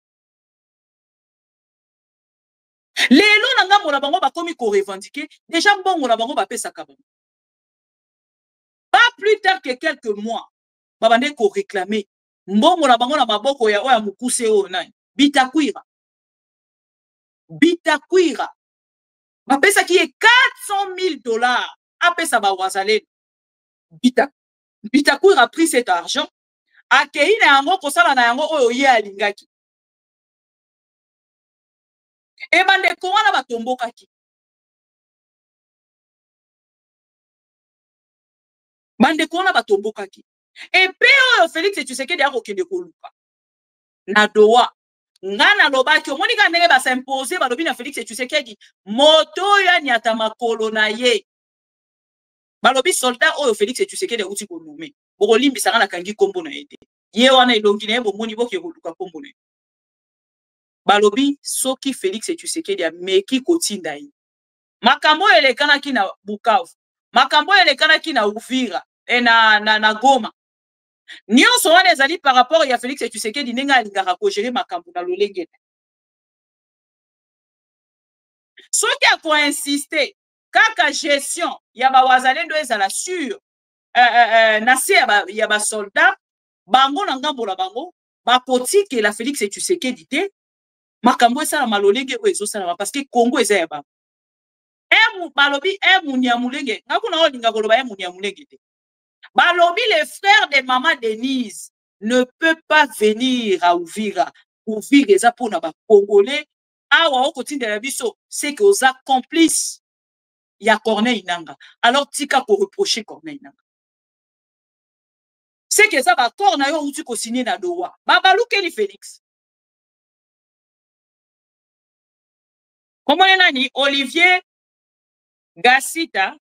Lelo nanga mona bango bakomi ko revendiquer déjà mbongo na bango bapesaka bango. Pas plus tard que quelques mois babande ko réclamer mbongo na bango na maboko ya oya mukuse o nani Bitakwira bapesa ki est $400,000 apesa ba wazalendo Bitakwira a pris cet argent akei na yango kosala na yango oyo ye alingaki e bandeko wana batombokaki epe oyo Félix Tshisekedi akokende koluka na doa nga nalobaki omonika ndenge basimpose balobi na Félix Tshisekedi moto oyo aniata makolo na ye balobi soldat oyo Félix Tshisekedi akuti konome bokolimbisanga na kangi kombo na ye te ye wana elongi na ye bomoni boke koluka kombo na ye balobi soki Félix Tshisekedi ameki kotinda ye makambo elekanaki na Bukavu makambo elekanaki na Uvira na Goma nyonso wana ezali par rapport ya Félix Tshisekedi ndenge alingaka kogere makambo na lolenge soki akoinsiste kaka gestion ya bawazalendo ezala sur na se ya basoldat bango na ngambo na bango bakotikela Félix Tshisekedi te makambo esala malolenge oyo ezosalama parce que Congo eza ya bango balobi muni ya mulenge ngakuna olinga koloba muni ya mulenge te balobi les frères de maman Denise ne peut pas venir à Uvira eza pona ba Congolais awa okotindela biso c'est que oza complice ya Corneille Nangaa alors tika ko reprocher Corneille Nangaa c'est que ça ba corps na yo uti ko signer na doa babalukeli Félix comment nani Olivier Gassita.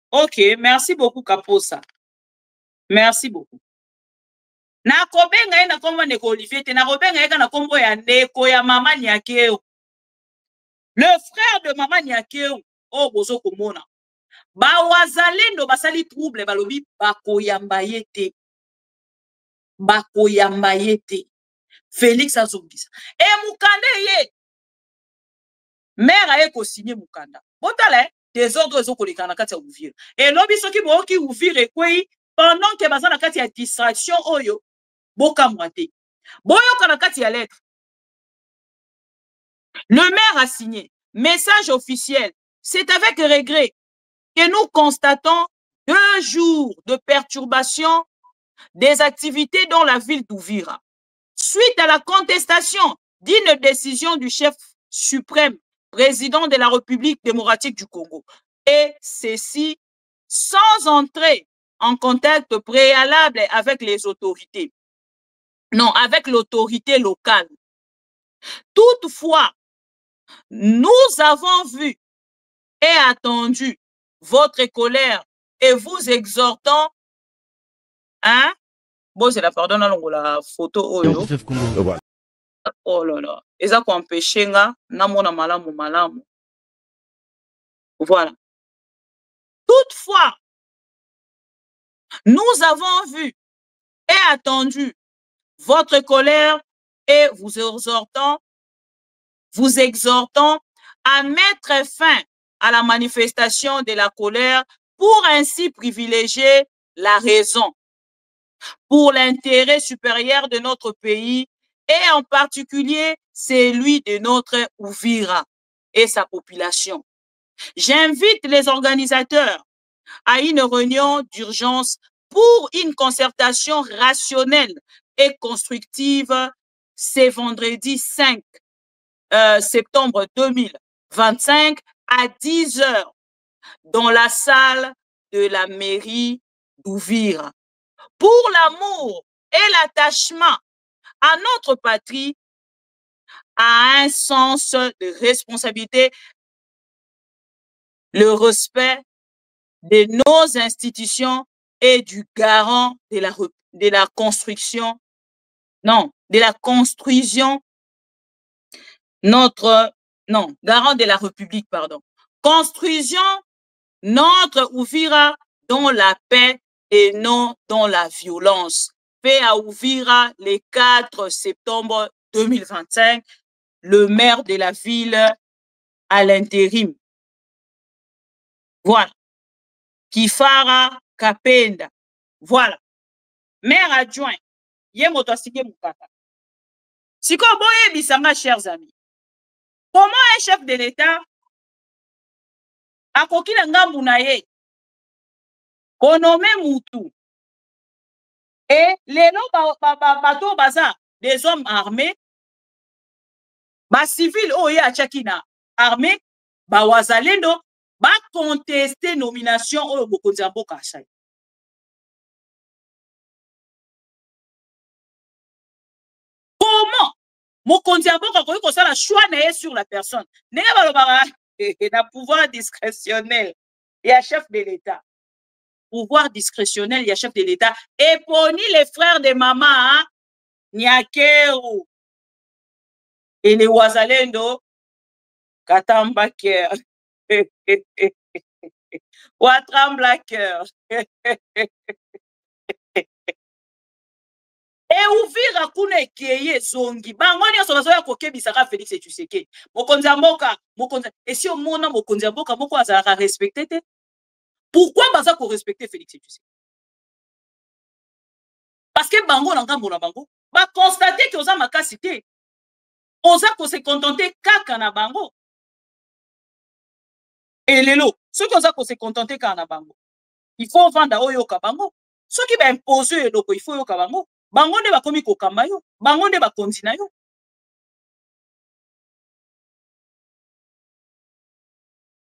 Ok, merci beaucoup Kaposa. Merci beaucoup. Na kobenga ina kombo ndeko Olivier te na kobenga eka na kombo ya ndeko ya mama Nyakeo. Le frère de mama Nyakeo oh bozo komona. Ba wazalendo basali trouble balobi bakoyamba yete. Bakoyamba yete. Félix azongisa. E mukande ye. Mère aye ko signer mukanda. Botale désordre ezokoleka na kati ya Uvira. Et lobi soki boki Uvira ekwei pendant que baza na kati ya distraction oyo boka mwate. Boyoka na kati ya lettre. Le maire a signé message officiel. C'est avec regret que nous constatons 2 jours de perturbation des activités dans la ville d'Uvira suite à la contestation d'une décision du chef suprême président de la République démocratique du Congo. Et ceci sans entrer en contact préalable avec les autorités. Non, avec l'autorité locale. Toutefois, nous avons vu et attendu votre colère et vous exhortons, hein? Bon, c'est la pardon, la photo. Oh là là, eza ko empêcher nga na mona malamu. Voilà. Toutefois, nous avons vu et attendu votre colère et vous exhortons à mettre fin à la manifestation de la colère pour ainsi privilégier la raison. pour l'intérêt supérieur de notre pays et en particulier celui de notre Uvira et sa population. J'invite les organisateurs à une réunion d'urgence pour une concertation rationnelle et constructive ce vendredi 5 septembre 2025 à 10 h dans la salle de la mairie d'Uvira. Pour l'amour et l'attachement à notre patrie, à un sens de responsabilité, le respect de nos institutions et du garant de la construction, garant de la République, pardon. Construisons notre Uvira dans la paix et non dans la violence. Paix à Uvira le 4 septembre 2025, le maire de la ville à l'intérim. Voilà. Kifara Kapenda. Voilà. Maire adjoint. Yemoto asike mukaka. Siko boye bisanga, chers amis. Comment un chef de l'État akoki na ngambu na ye konome mutu et lelo bato baza des hommes armés, ba civil oye achaki na armée, ba wazalendo ba contester nomination oyo mokonzi ya mboka asali. Comment mokonzi ya mboka akoki kosala choix na ye sur la personne? Ndenge balobaka na pouvoir discrétionnel ya chef de l'État. Pouvoir discrétionnel ya chef de l'État. Et poni les frères de maman Nyakeru et les wazalendo Katamba cœur. Watrambla cœur. Et Uvira kuna ekeye zongi. Bango nyonso bazoya kokebisaka Félix Tshisekedi. Mokonzi ya mboka, mokonzi. Et si omona mokonzi ya mboka moko azalaka respecté te? Pourquoi baza ko respecter Félix Tshisekedi? Parce que bango na ngambo na bango ba constater que oza makasi te. Oza ko se contenter kaka na bango. Et lelo, ceux qui oza ko se contenter kaka na bango, il faut vendre oyo ka bango. Ceux qui ba imposer eloko, il faut yo ka bango. Bango nde bakomi kokamba yo, bango nde bakonzi na yo.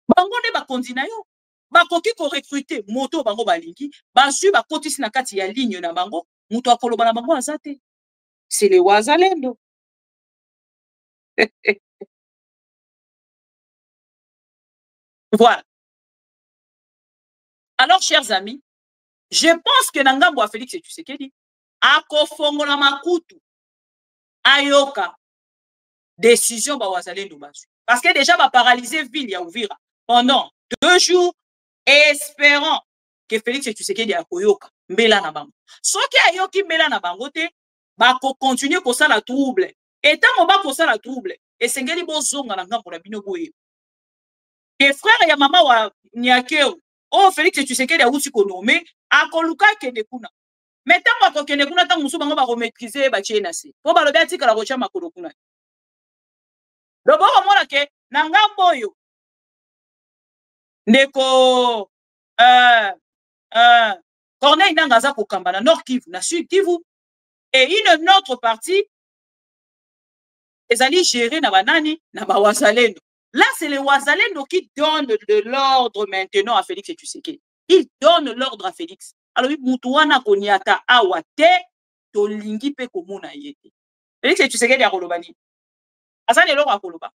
Bango nde bakonzi na yo. Bakoki ko recruter moto bango balingi, bazui bakotisi na kati ya ligne na bango, muto akoloba na bango azate. C'est les wazalendo. Voilà. Alors, chers amis, je pense que Nangambo a Félix Tshisekedi akofongola makutu ayoka décision ba wazalendo basu. Parce que déjà ba paralyser ville ya Uvira pendant 2 jours, espérant que Félix Tshisekedi akoyoka mbela na bango. Soki ayoki mbela na bango te, ba ko continuer ko sala trouble. Et tant ba ko sala trouble, esengeli bozonga na ngambo na bino boye. Que frère ya mama wa Nyakeo, oh Félix Tshisekedi a usi ko nommé akoluka kende kuna. Mais tant que kende kuna tant musu bango ba ko maîtriser ba tiena se. Po ba lobi atika la rocha makolo kuna. Lobo mona ke na ngambo yo. Ndeko Corneille Nangaza kokamba na Nord Kivu, na Sud Kivu. Et une autre partie ezali gérée na banani na ba wazalendo. Là, c'est les wazalendo qui donnent de l'ordre maintenant à Félix Tshisekedi. Ils donnent l'ordre à Félix. Alors, mutuana koniata awate to lingi pe komona yete. Félix Tshisekedi a kolobani. Azane loko akoloba.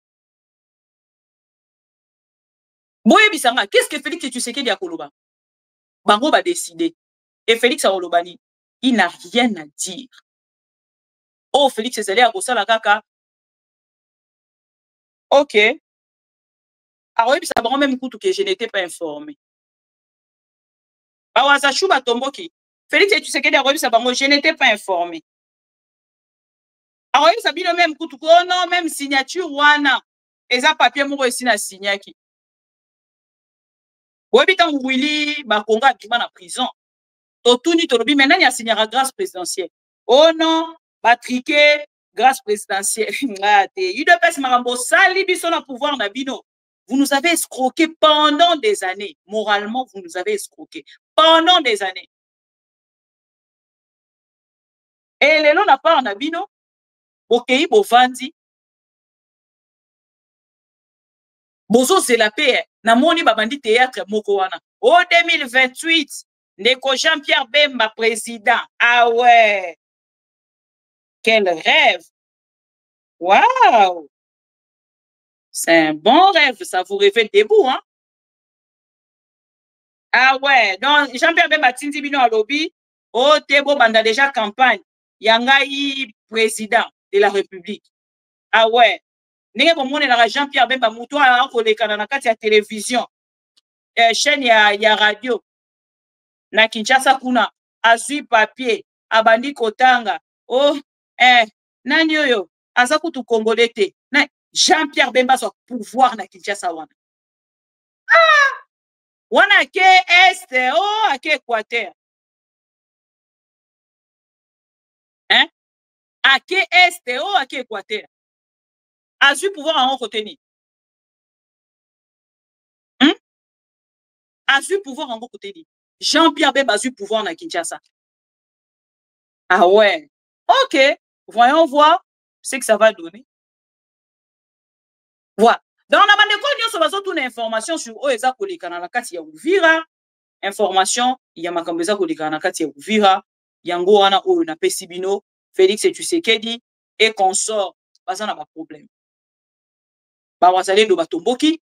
Boye bisanga, qu'est-ce que Félix Tshisekedi a koloba? Bango ba décider. Et Félix a kolobani, il n'a rien à dire. Oh, Félix Tshisekedi a kosala kaka. OK. Alors, ça va même coup que je n'étais pas informé. Awazachouba Tomboki. Félix Tshisekedi a revu ça, je n'étais pas informé. Alors, ça le même coup que non, même signature, wana. Et ça, papier, moi aussi, na signaki. Oui, bitan Willy, Bakonga, qui va en prison. Totuni tolobi maintenant il y a signé la grâce présidentielle. Oh non, Patrické, grâce présidentielle. UDPS Marambo sali biso na pouvoir na bino. Vous nous avez escroqué pendant des années. Moralement, vous nous avez escroqué pendant des années. Et les lots n'a pas en abino. Bokei bovandi. Bozo c'est la paix. Namoni babandi théâtre mokowana. Au 2028, Ndeko Jean-Pierre Bemba président. Ah ouais. Quel rêve. Waouh. C'est un bon rêve. Ça vous révèle debout, hein? Ah ouais. Donc, Jean-Pierre Bemba Tindi Bino à lobby. Oh, Tebo Banda déjà campagne. Yangai président de la République. Ah ouais. N'est pas mon Jean-Pierre Bemba Moutou à la télévision. Chaîne ya radio. Na Kinshasa kuna. Azui papier. Abandi Kotanga. Oh, nani yoyo. Azakutu Congolais. Jean-Pierre Bemba soit pouvoir na Kinshasa wana. Ah! Wana ke est, oh, ake Équateur. Hein? Ake est, oh, ake Équateur. A su pouvoir en retenir. A su pouvoir en retenir. Jean-Pierre Bemba a su pouvoir na Kinshasa. Ah ouais. Ok. Voyons voir ce que ça va donner. Voilà. Dans la bande de nous avons une information sur Oeza Kolekana na kati ya Uvira. Information, il y a Makambeza Kolekana na kati ya Uvira. Yango wana oyo na Pesibino, Félix Tshisekedi et consort. Pas un problème. Bawazalendo batomboki.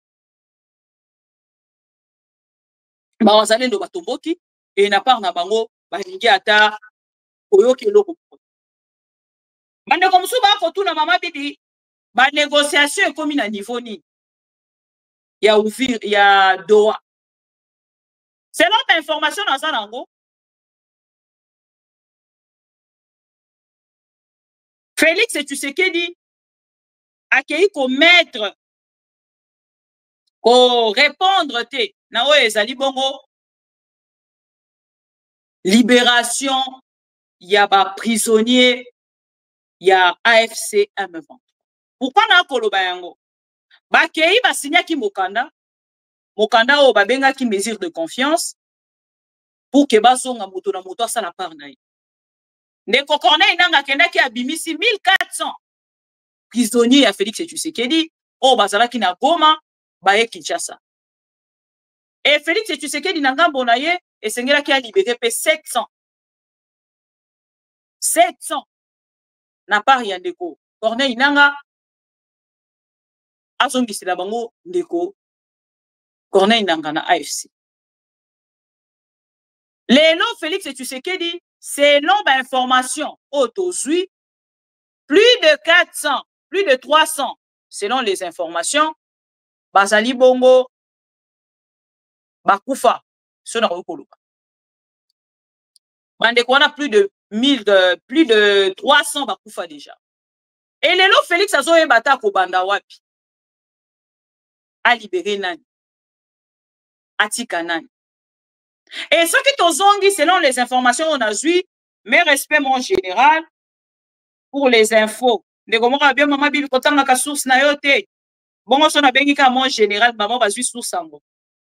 Bawazalendo batomboki. Et na part na bango, balingi ata oyoki eloko. Bande comme ça, ba mama bibi. Ba négociation est comme na niveau ni. Il y a Uvira, il y a Doha. Selon l'information dans ça nango. Félix Tshisekedi a accueilli comme maître ko répondre te na o ezali bongo libération ya ba prisonnier ya AFC M23. Pourquoi na koloba yango? Ba kei ba signaki mokanda o ba benga ki mesure de confiance pour que ba songa moto na moto asala part na ye. Ndeko Corneille nanga kendaki abimisi 1400 prisonniers ya Félix Tshisekedi o bazalaki na Goma baye Kinshasa. Et Félix Tshisekedi na ngambo na ye esengelaki a libérer pe 700 na part ya ndeko Corneille nanga azongisela bango ndeko Corneille nanga na AFC. Lelo Félix Tshisekedi selon ba information autozui plus de 400, plus de 300 selon les informations bazali bongo bakufa sona okoluka. Bande ko na plus de 300 bakufa déjà. Et lelo Félix azoye bata ko banda wapi? A libérer nani? Atika nani? Et ce qui tozongi selon les informations on a vu, mes respects mon général pour les infos. De comment bien maman bibi kotanga ka source na yote. Bon on a bengi ka mon général maman va suivre source sango.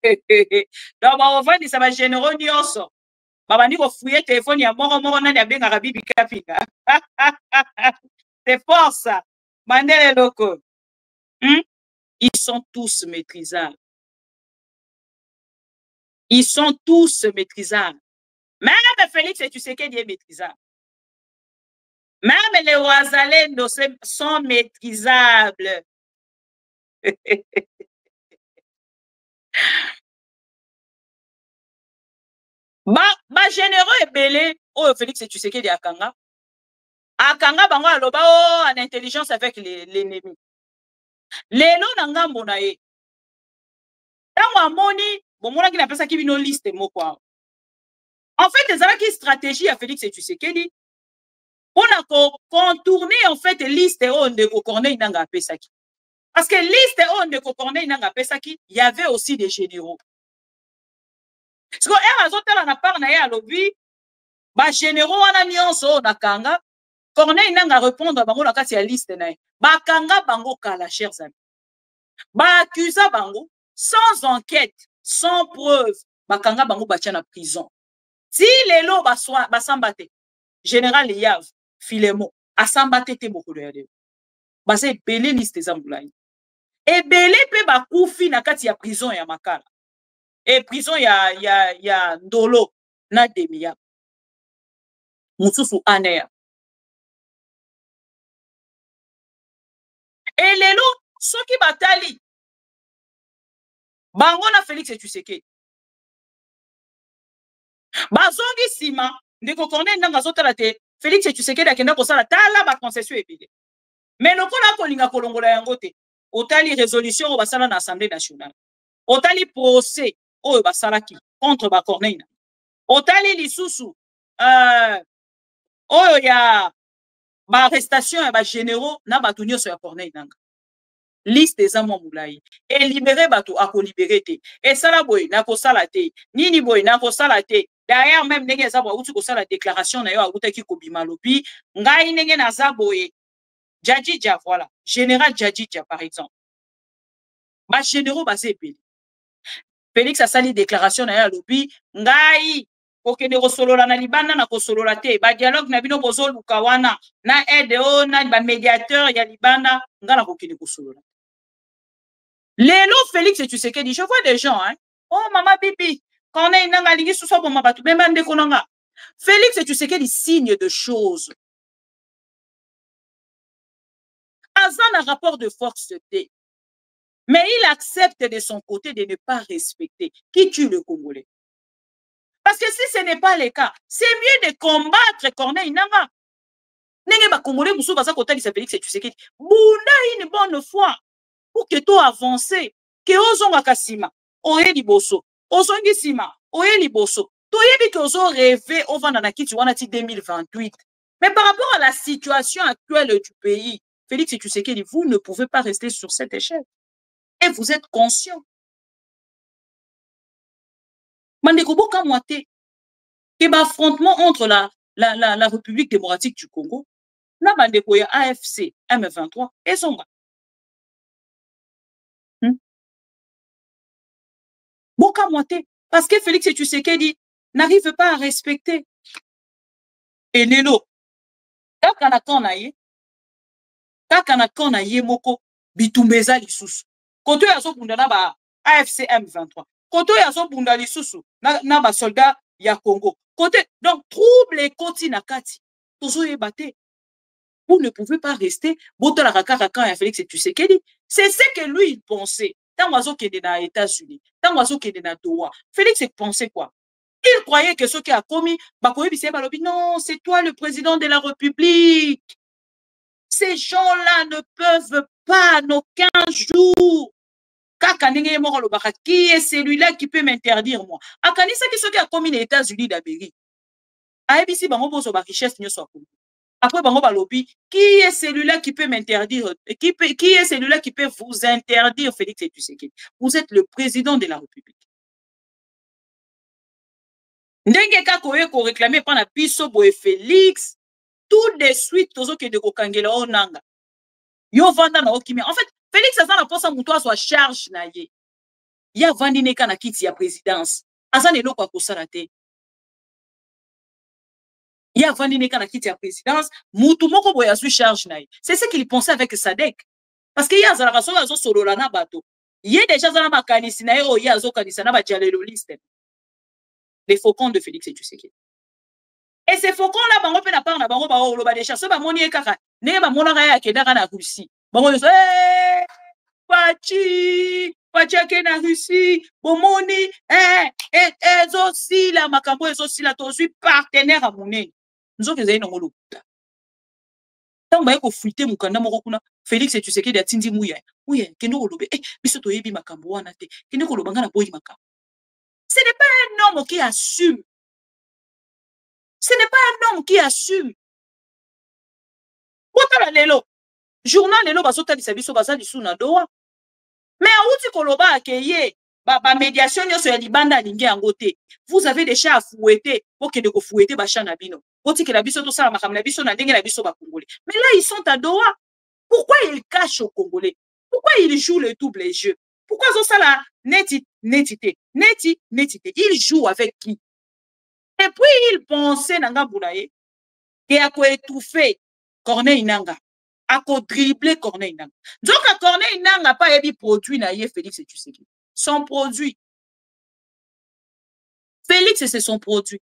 Donc on va dire ça va généraux nyonso. Baba ndi ko fouiller téléphone ya moro nani ya benga bibi kapika. C'est fort ça. Mandele loko. Ils sont tous maîtrisables. Ils sont tous maîtrisables. Même Félix Tshisekedi est maîtrisable. Même les Ouazalendo sont maîtrisables. Ba généraux et belé, oh Félix Tshisekedi akanga. Akanga bango aloba oh en intelligence avec l'ennemi. Lelo nangambo na ye. Tango amoni, bon mona ki na pesa ki bino liste moko. En fait, les qui stratégie à Félix Tshisekedi on a contourné en fait liste on de Corneille nanga pesaki. Parce que liste on de Corneille nanga pesaki, il y avait aussi des généraux. Parce que un azotala na part na ya lobby, ba généraux wana nyonso na kanga Corneille nanga répondre bango na kati ya liste na ye bakanga bango kala chers amis ba accusa bango sans enquête sans preuve bakanga bango batia na prison si lelo basamba te général Yav Filemon asamba te mokolo ya lelo baza ebele liste eza molai ebele mpe bakufi na kati ya prison ya Makala et prison ya Ndolo na Demia mususu aneya et lelo soki batali bango na Félix Tshisekedi bazongi sima ndeko Corneille ndanga azotala te Félix Tshisekedi akenda kosala tala ba concession ebele mais lokola kolinga kolongola yango te otali résolution oyo basala na Assemblée nationale otali procès oyo basalaki contre ba Corneille otali lisusu oyo ya ba arrestation ya ba généraux na bato nyonso ya Corneille nanga liste eza mwa molai elibere bato akolibere te esala boye nakosala te nini boye nakosala te derrière même ndenge eza boye auti kosala déclaration na yo autaki kobima lobi ngai ndenge naza boye Djadjidja voilà général Djadjidja par exemple ba généraux baza ebele Félix asali déclaration na yo alobi ngai kokende kosolola na libanda na kosolola te ba dialogue na bino bozoluka wana na aide o na ba médiateur ya libanda ngala kokende kosolola lelo Félix Tshisekedi je vois des gens hein oh mama bibi Corneille nanga lingi suso boma batu bemba ndeko nanga Félix Tshisekedi signe de choses azan un rapport de force T mais il accepte de son côté de ne pas respecter qui tue le Congolais. Parce que si ce n'est pas le cas, c'est mieux de combattre Corneille Nanga. Nenge ba Congolais musu baza kotali sa Félix Tshisekedi. Bunda une bonne fois pour que tu avances, que ozonga kasima, oye liboso, ozongi sima, oye liboso. Toyebi que ozo rêver au vent na kiti wana ti 2028. Mais par rapport à la situation actuelle du pays, Félix Tshisekedi, vous ne pouvez pas rester sur cette échelle. Et vous êtes conscient. Mandeko boka moite que l'affrontement entre la République démocratique du Congo na bandeko ya AFC M23 et Zonga. Boka moite parce que Félix Tshisekedi n'arrive pas à respecter. Et lelo kaka na kona ye moko bitumbeza lisusu. Koto ya zo bunda na ba AFC M23. Koto ya zo bunda lisusu na ba soldat ya Congo. Côté donc trouble koti na kati. Tozo yebate. Vous ne pouvez pas rester boto la kaka ya Félix Tshisekedi. C'est ce que lui il pensait. Tant oiseau qui est dans les États-Unis, tant oiseau qui est dans Doha. Félix pensait quoi? Il croyait que ce qui a commis, non, c'est toi le président de la République. Ces gens-là ne peuvent pas en aucun jour. Qui est celui-là qui peut m'interdire, moi? Akanisa qui ce qui a commis les États-Unis d'Amérique. ABC, richesse, après, qui est celui-là qui peut m'interdire? Qui est celui-là qui peut vous interdire, Félix Tshisekedi? Vous êtes le président de la République. Ndenge kako ko réclamer par la biso boye Félix, tout de suite tozo ke de kokangela onanga. Yo vanda na okimi. En fait, Félix a na posa muto soit charge na ye. Ya vandi neka na kiti ya présidence. Azane loko akosala te. Ya vandi neka na kiti ya présidence, mutu moko boye asu charge na ye. C'est ce qu'il pensait avec Sadek. Parce que ya zala raso azo solola na bato. Ye déjà zala makanisi na ye o ya azo kanisa na ba dialéloliste. Les faucons de Félix Tshisekedi. Et ces faucons-là, bango pe na part na bango ba olo ba déjà so ba moni ekaka ne ba mona ga ya kedaka na Russie. Bango so Pachi ke na Russie, bomoni ezo sila makambo ezo sila tozui partenaire a monene. Nzoke zai nongolo. Tant ba ko fuiter mukanda moko kuna Félix Tshisekedi atindi muya. Muya kendo olobe biso toyebi makambo wana te. Kendo ko lobanga na boyi makambo. Ce n'est pas un homme qui assume. Ce n'est pas un homme qui assume. Botala lelo. Journal lelo bazota lisabiso bazali suna doa. Mais auti koloba akeye médiation nyonso ya libanda alingi yango te. Vous avez des chats à fouetter pour que de ko fouetter ba chat na bino. Oti que la biso to sala makambo na biso na ndenge na biso ba Congolais. Mais là ils sont à Doha. Pourquoi ils cachent aux Congolais? Pourquoi ils jouent le double jeu? Pourquoi ils ont ça là? Netité. Ils jouent avec qui? Et puis ils pensaient nanga boulaye que a ko étouffer Corneille Nanga. A ko dribbler Corneille Nanga. Donc à Corneille Nanga pas yebi produit na ye Félix et Tshisekedi. Son produit. Félix c'est son produit.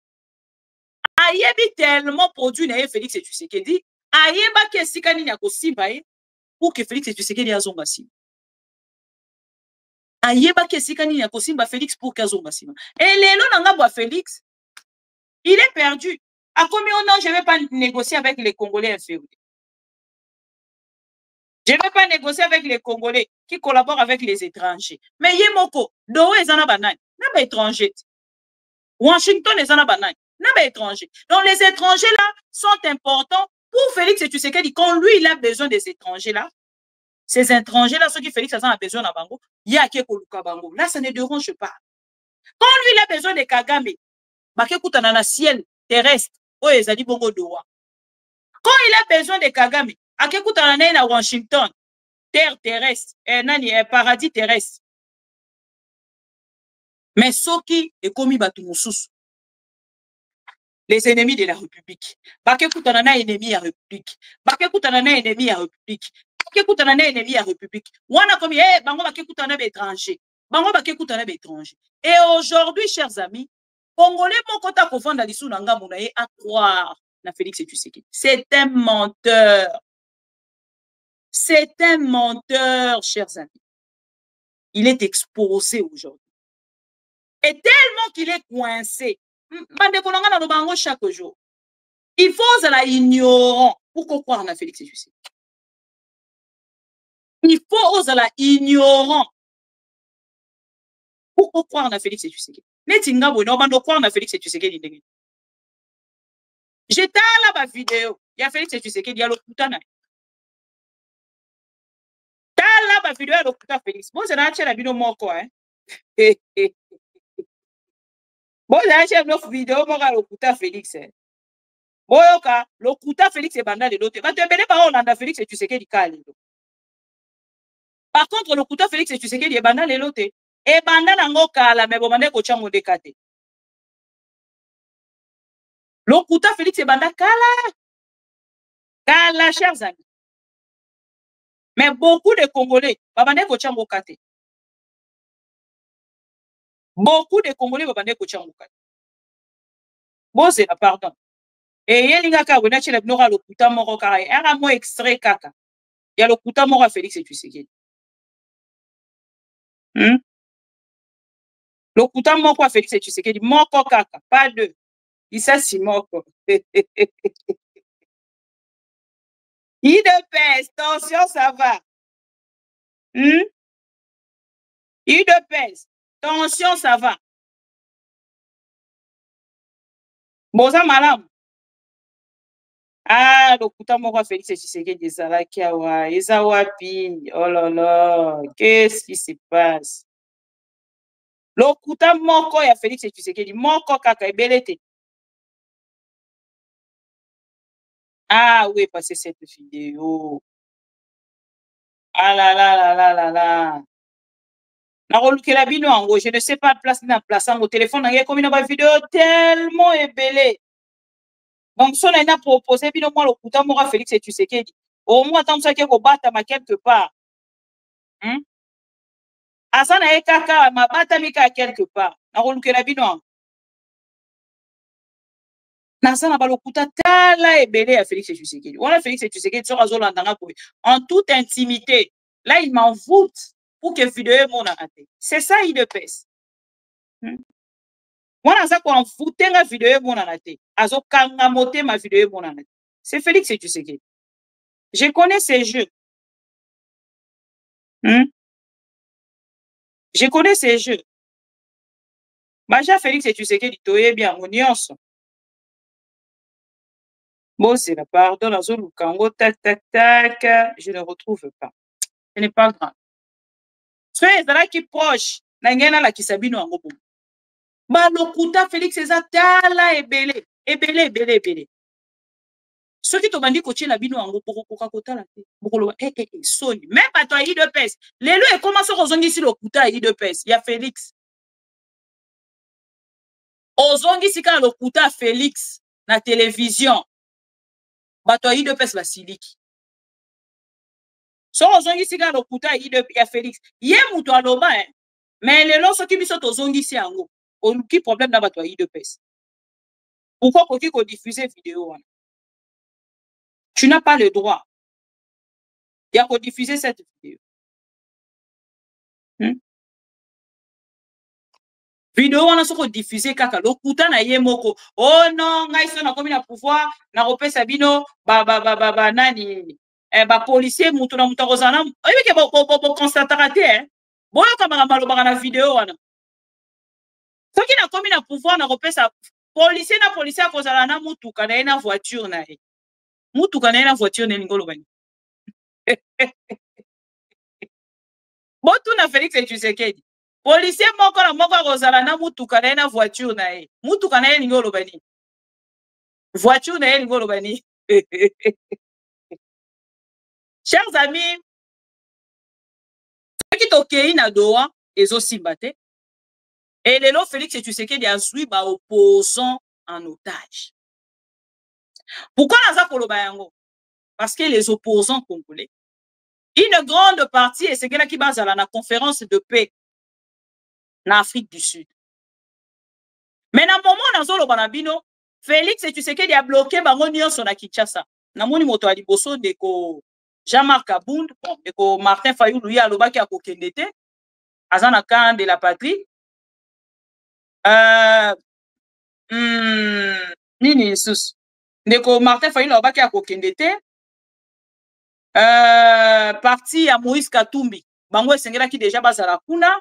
Ayebi tellement produit na ye Félix et Tshisekedi. Ayeba ke sika nini ko simba ye pour que Félix et Tshisekedi azonga simba. Ayeba ke sika nini ko simba Félix pour qu'azonga simba. Et lelo nanga boa Félix, il est perdu. À combien non, je ne vais pas négocier avec les Congolais inférieurs. Je ne vais pas négocier avec les Congolais qui collaborent avec les étrangers. Mais Yemoko, Doho est en banane, n'a pas étranger. Washington est en banane, n'a pas étranger. Donc les étrangers là sont importants pour Félix et Tshisekedi. Quand lui il a besoin des étrangers là, ces étrangers là, ceux qui Félix a besoin de Bango, il y a Kekoluka Bango. Là ça ne dérange pas. Quand lui il a besoin de Kagame, Bakekuta na ciel terrestre. Quand il a besoin de Kagame, à à Washington, terre terrestre, paradis terrestre. Mais Soki est commis Batumoussous. Les ennemis de la République. Bakekutanana ennemi à République. Bakekutanana ennemi à République. Bakekutanana ennemi à République. Wana comme bango bakekutana étranger. Bango bakekutana étranger. Et aujourd'hui, chers amis, Congolais mokota kofanda lisu na ngambo na ye à croire na Félix Tshisekedi. C'est un menteur. C'est un menteur, chers amis. Il est exposé aujourd'hui. Et tellement qu'il est coincé. Chaque jour. Il faut la ignorant pour qu'on croire na Félix Tshisekedi. Il faut la ignorant pour qu'on croire na Félix Tshisekedi. Netinga bono bando croire na Félix Tshisekedi ndenge. J'étais là ma vidéo. Il y a Félix Tshisekedi ya lokutana. Tala ba vidéo ya lokuta Félix. Bon c'est na chela bino moko hein. Bon na chela vidéo moko ya lokuta Félix hein. Boyoka lokuta Félix et banda de l'autre. Ba te bele ba Olanda Félix et Tshisekedi kalelo. Par contre lokuta Félix et Tshisekedi e banda de l'autre. E banda nango kala me bomande ko chango dekate. Lokuta Félix et banda kala. Kala chers amis. Mais beaucoup de Congolais, babane ko chango kate. Beaucoup de Congolais babane ko chango kate. Bon c'est pardon. Et yelinga ka wena chele binora lokuta moko ka era mo extrait kaka. Ya lokuta moko Félix et Tshisekedi. Lokuta moko Félix et Tshisekedi moko kaka, pas deux. Isa si moko. IDPS, tension ça va. IDPS, tension ça va. Boza malam. Ah, lokuta moko Félix et Tshisekedi ezalaki awa, eza wapi? Oh là là, qu'est-ce qui se passe? Lokuta moko ya Félix et Tshisekedi moko kaka ebelete. Ah oui, passez cette vidéo. Ah là là là là là là. Nakolukela bino ango, je ne sais pas place na place ango téléphone na comme na vidéo tellement ébélé. Donc son a proposé bino moi lokuta moko Félix et Tshisekedi. Au moins tant ça que ko bata ma quelque part. Asana ekaka mabata mika quelque part. Nakolukela bino. Nasana balokuta tala ebele à Félix Tshisekedi. On a Félix Tshisekedi sur Azolanda en toute intimité. Là il m'envoûte pour que vidéo mon ate. C'est ça il de pèse. Moi na ça ko envoûter nga vidéo mon ate. Azokanga moté ma vidéo mon ate. C'est Félix Tshisekedi. Je connais ces jeux. Je connais ces jeux. Maja Félix Tshisekedi toye bien mon nuance. Bon, c'est la pardon, la zone Lukango, tac, tac, tac, je ne retrouve pas. Ce n'est pas grave. Soyez là qui proche, na ngena la kisabino yango bo ba lokuta Félix eza tala ebele soki tobandi kotiela bino yango bokokoka kotala te bokoloba soni même bato ya IDPS lelo ekoma soki ozongisi lokuta ya IDPS ya Félix ozongisi kaka lokuta ya Félix na télévision bato ya IDPS basiliki soki ozongisi kaka lokuta ya Félix ye mutu aloba mais lelo soki biso tozongisi yango oluki problème na bato ya IDPS pourquoi koki kodiffuser vidéo wana tu n'as pas le droit de diffuser cette vidéo. Vidéo on a soko diffuser kaka lokuta na ye moko. Oh non, ngai so na komi na pouvoir na kopesa bino ba nani ba policier mutu na mutu kozana. Oyebi ke bo constatera te boyo kama maloba na vidéo wana. Soki na komi na pouvoir na kopesa policier kozala na mutuka na ye na voiture na ye. Mutuka na ye na voiture na ngolo bani. Botu na Félix Tshisekedi. Policier moko na moko kozala na mutuka na ye na voiture na ye. Mutuka na ye ningo lobani. Voiture na ye ningo lobani. Chers amis, soki tokei na doa ezosimba te. Et lelo Félix Tshisekedi azwi ba opposant en otage. Pourquoi naza koloba yango? Parce que les opposants congolais, une grande partie est ce que qui base à la conférence de paix en Afrique du Sud. Mais dans le moment où Banabino, Félix Tshisekedi a bloqué bango nyonso na Kinshasa. Na moni moto ali boso ndeko Jean-Marc Abound, ndeko Martin Fayulu ya lobaki a kokendete, azana camp de la patrie. Nini Jesus. Ndeko Martin Fayulu lobaki a kokendete. Parti à Moïse Katumbi. Bango esengela ki déjà bazala kuna.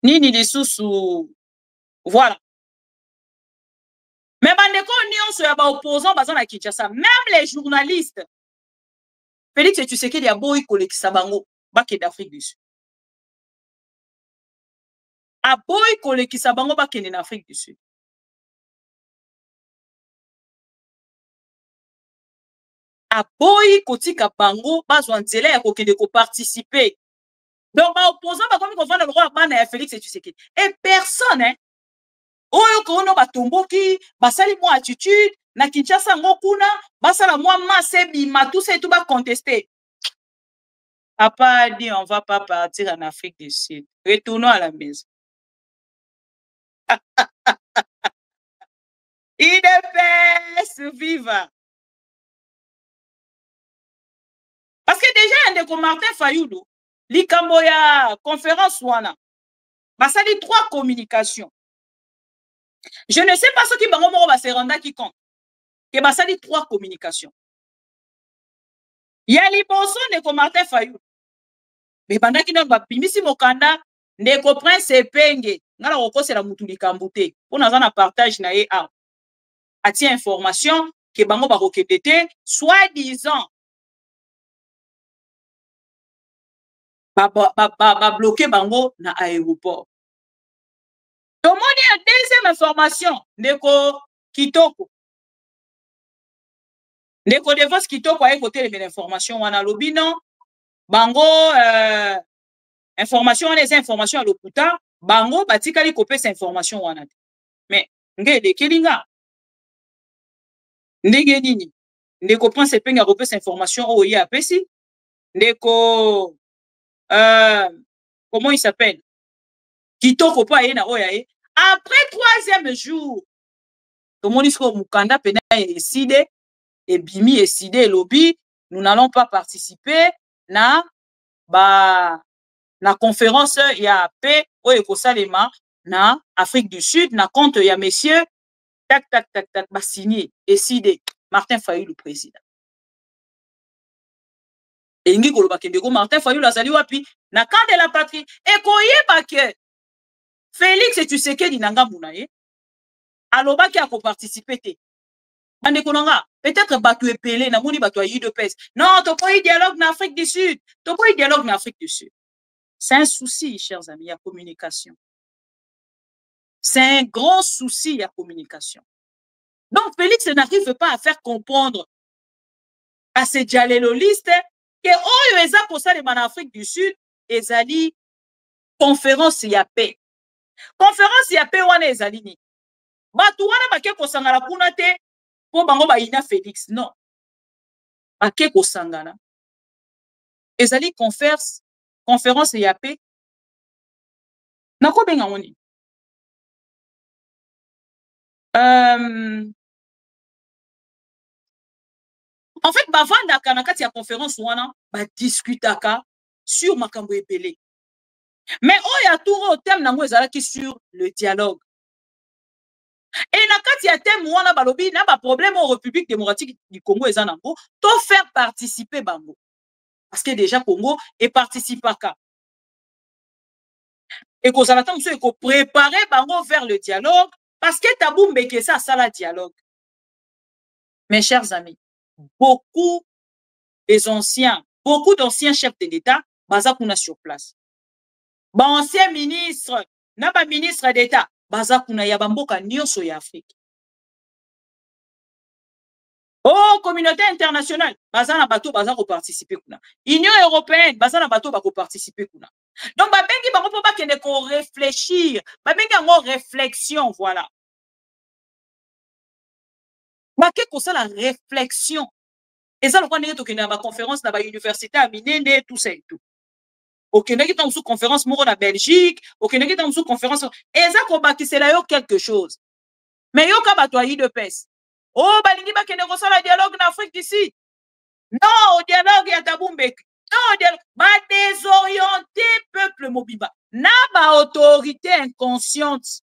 Nini lisusu. Voilà. Mais bandeko nyonso ya ba opposants bazana Kinshasa, même les journalistes. Félix Tshisekedi a boyi kolekisa bango bake d'Afrique du Sud. A boyi kolekisa bango bake en Afrique du Sud. A boyi kotika bango bazwa nzela ya kokende ko participer. Donc ba opposants ba komi ko vendre le roi bana ya Félix Tshisekedi. Et personne oyo kono batomboki basali mo attitude na Kinshasa ngokuna basala mo masse bima tout ça et tout ba contester. Papa dit on va pas partir en Afrique du Sud. Retournons à la maison. IDPS viva. Parce que déjà ndeko Martin Fayulu likambo ya conférence wana basali 3 communications. Je ne sais pas ce qui bango moko ba se renda qui compte. Que basali 3 communications. Ya liboso ndeko Martin Fayulu. Mais pendant ki ba bimisi mokanda ndeko Prince Penge ngala kokosela mutu likambo te. Pona za na partage na ye a. Atie information que bango ba kokendete soi-disant ba bloquer bango na aéroport. Tomoni a deuxième information ndeko Kitoko. Ndeko Devos Kitoko a écouté les informations wana lobi non bango information wana les informations à lokuta bango batikali kopesa information wana. Mais ngede kelinga ndenge nini ndeko Prince Penga kopesa information o ya pesi ndeko comment il s'appelle Kitoko pa yena oya après 3e jour tout le monde dit que Mukanda pena décidé et bimi décidé lobby nous n'allons pas participer na conférence ya paix o ekosalema na Afrique du Sud na compte ya messieurs tac ba signé décidé Martin Fayulu le président. Et ngi koloba kendeko Martin Fayulu azali wapi na camp de la patrie et koyeba ke Félix Tshisekedi nanga munaye aloba ki ako participer te. Ande konanga peut-être batu epelé na moni batu ayi de pes. Non, to pas dialogue na Afrique du Sud. To pas dialogue na Afrique du Sud. C'est un souci, chers amis, la communication. C'est un grand souci, la communication. Donc, Félix n'arrive pas à faire comprendre à ces dialélololistes que oh, ils ont pour ça en Afrique du Sud, ils allaient conférence y a paix. Conférence y a paix, on est allés ni. Batu wana bake kosangana kuna te po bango ba ina Félix. Non. Bake kosangana. Ils allaient conférence y a paix. Nako benga ngoni. En fait, bavandaka na kati ya conférence wana ba discutaka sur makambo ebele. Mais il y a tout au thème nango ezalaki sur le dialogue. Et na kati ya thème wana balobi na ba problème au République démocratique du Congo ezanango to faire participer bango. Parce que déjà Congo est participaka. Et qu'on s'attend monsieur qu'on préparer bango vers le dialogue parce que tabou mbeke ça la dialogue. Mes chers amis, beaucoup d'anciens chefs de l'État baza kuna sur place. Ba ancien ministre, na ba ministre d'État, baza kuna ya bamboka nyonso ya Afrique. Oh, communauté internationale, baza na bato baza ko participer kuna. Union européenne, baza na bato ba ko participer kuna. Donc ba bengi bango po ba kende ko réfléchir, ba bengi ngo réflexion, voilà. Ba ke ko ça la réflexion. Et ça le quoi ndenge to kende ba conférence na ba université à Minene tout ça et tout. Ok, nous avons une conférence en Belgique, ok, nous avons une conférence. Et ça, c'est là quelque chose. Mais yo ka batoyi de pes. Oh, balingi ba kende ko la dialogue en Afrique du Sud. Non, au dialogue ya tabumbek. Non, dialogue ba désorienter peuple mobiba. Na ba autorité inconsciente,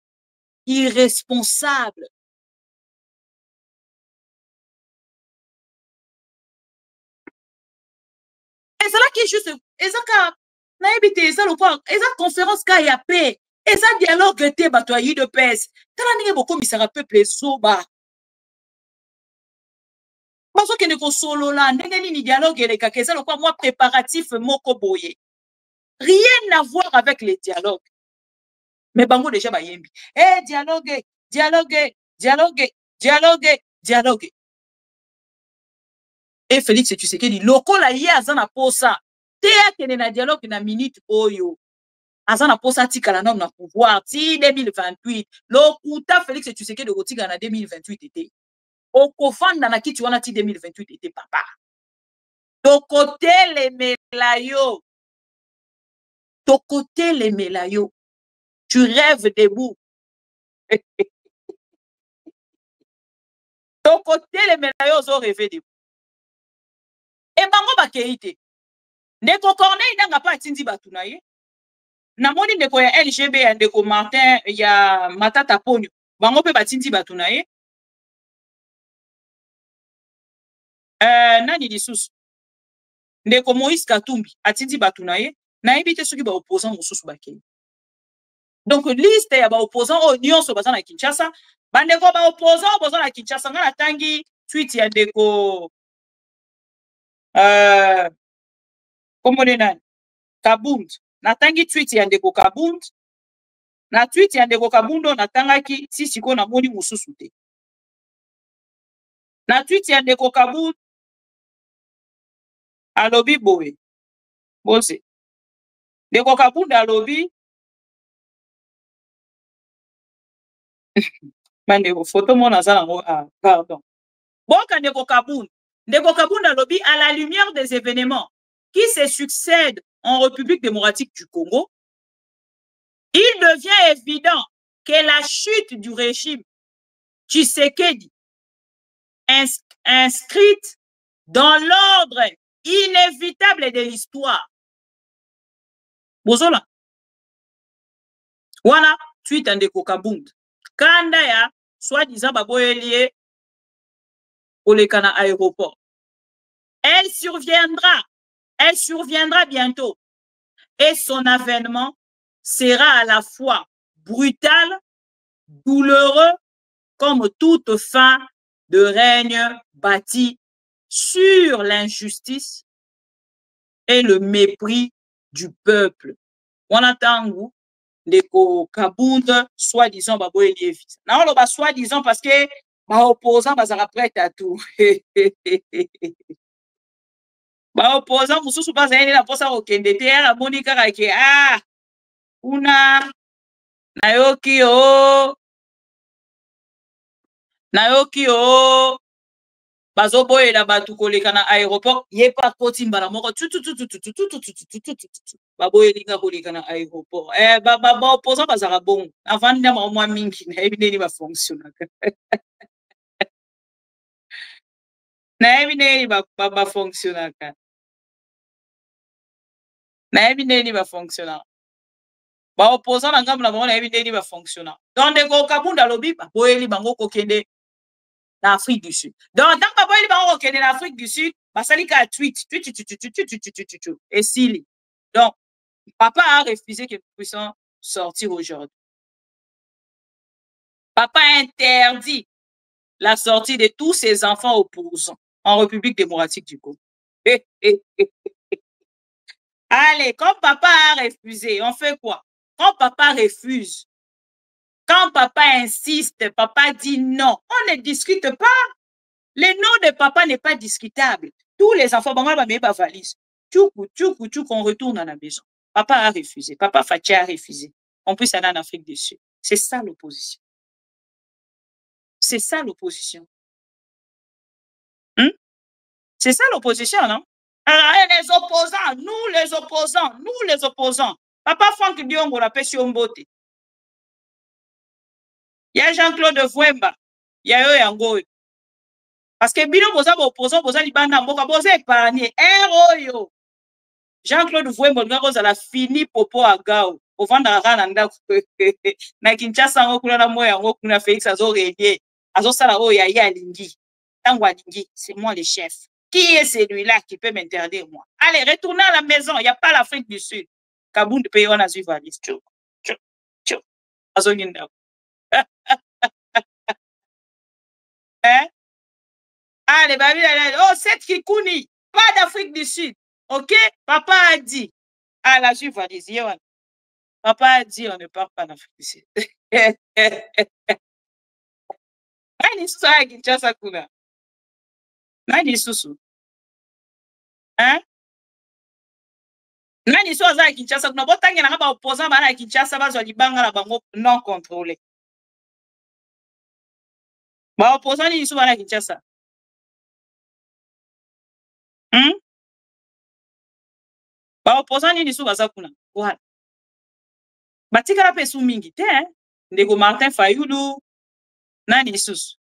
irresponsable. Et c'est là qui est juste, et ça ka na ebité ça le quoi, et ça conférence ka ya paix. Et ça dialogue était batoyi de pes. Tala ninge boko misara peuple soba. Parce que ne solo là, ndenge ni dialogue et les kakeza le quoi moi préparatif moko boye. Rien à voir avec les dialogues. Mais bango déjà ba yembi. Eh dialogue, dialogue, dialogue, dialogue, dialogue. Et Félix tu sais que dit lokola ye azana posa. Te akene na dialogue na minute oyo. Azana posa tikala na pouvoir ti 2028. Lokuta Félix tu sais que de rotika na 2028 était. Au kofanda na kiti wana ti 2028 était papa. To côté les melayo. To côté les melayo. Tu rêves debout. To côté les melayo zo rêver debout. Et bango ba keite. Ndeko Corneille nanga pa tindi batuna ye. Na moni ndeko ya LGB ya ndeko Martin ya Matata Ponyo. Bango pe batindi batuna ye. Nani lisusu ndeko Moïse Katumbi atindi batuna ye na ebite soki ba opposant mosusu bakei. Donc liste ya ba opposant o nyonso baza na Kinshasa bandeko ba opposant baza na Kinshasa ngana tangi tweet ya ndeko komone nani Kabund na tangi tweet ya ndeko Kabund na tweet ya ndeko Kabundo na tangaki sisiko na moni mosusu te na tweet ya ndeko Kabund alobi boye bose ndeko Kabunda alobi bandeko photo mona za nango pardon boka ndeko Kabunda alobi à la lumière des événements qui se succèdent en République démocratique du Congo, il devient évident que la chute du régime Tshisekedi inscrite dans l'ordre inévitable de l'histoire. Bozola. Voilà, tweet ndeko Kabunda. Kanda ya, soi-disant baboyelie au lekana aéroport. Elle surviendra bientôt. Et son avènement sera à la fois brutal, douloureux, comme toute fin de règne bâti sur l'injustice et le mépris du peuple. wana tangu ndeko Kabunda soi-disant baboyeli visa na oloba soi-disant parce que baopposant bazala prête à tout baopposant mosusu bazali na posa kokende te ere amoni kaka ke kuna nayoki o bazoboyela bato koleka na aéroport ye pa koti mbala moko baboyelinga koleka na aéroport baopposant bazala bongo avandi na mwa mingi nayebi ndeni bafonctionnaka nayebi ndeni bafonctionnaka nayebi ndeni bafonctionnaka baopposant na ngambo na bango nayebi ndeni bafonctionnaka donc ndeko Kabunda alobi baboyeli bango kokende na Afrique du Sud. Donc, tant que papa il va au en Afrique du Sud, ça lui a tweet. Et s'il. Donc, papa a refusé que nous puissions sortir aujourd'hui. Papa interdit la sortie de tous ses enfants opposants en République démocratique du Congo. Allez, quand papa a refusé, on fait quoi? Quand papa refuse, quand papa insiste, papa dit non, on ne discute pas. Le nom de papa n'est pas discutable. Tous les enfants, on valise. On retourne à la maison. Papa a refusé. Papa Fatia a refusé. On puisse aller en Afrique du Sud. C'est ça l'opposition. C'est ça l'opposition. C'est ça l'opposition, non? Alors, les opposants, nous les opposants. Papa Franck Diongo l'a pêché au mbote. Il y a Jean-Claude Vouemba. Il y a eux Yango. Parce que bino boza opposant boza libanda mboka boza épargné yo Jean-Claude Vouemba ngoza la fini popo agao ovanda rana ndako na Kinshasa ngokuna na moya ngokuna Félix azoredier azosala oyo ya alingi tango alingi c'est moi le chef. Qui est celui-là qui peut m'interdire moi? Allez, retournez à la maison, il n'y a pas l'Afrique du Sud. Kabunda paye on a suivi valise. Azoginda. Hein? Allez, oh, cette Kikouni, pas d'Afrique du Sud. Ok? Papa a dit. Ah, la juive valise. Papa a dit, on ne part pas d'Afrique du Sud. Nani susu Kinshasa kuna? Nani susu? Hein? Nani susu aza Kinshasa kuna? Botangi na ba opposant bana Kinshasa bazwa libanga na bango non contrôlé. Ba opposant ni susu bana Kinshasa. Ba opposant ni susu baza kuna. Voilà. Batikala pe su mingi te, ndeko Martin Fayulu nani susu.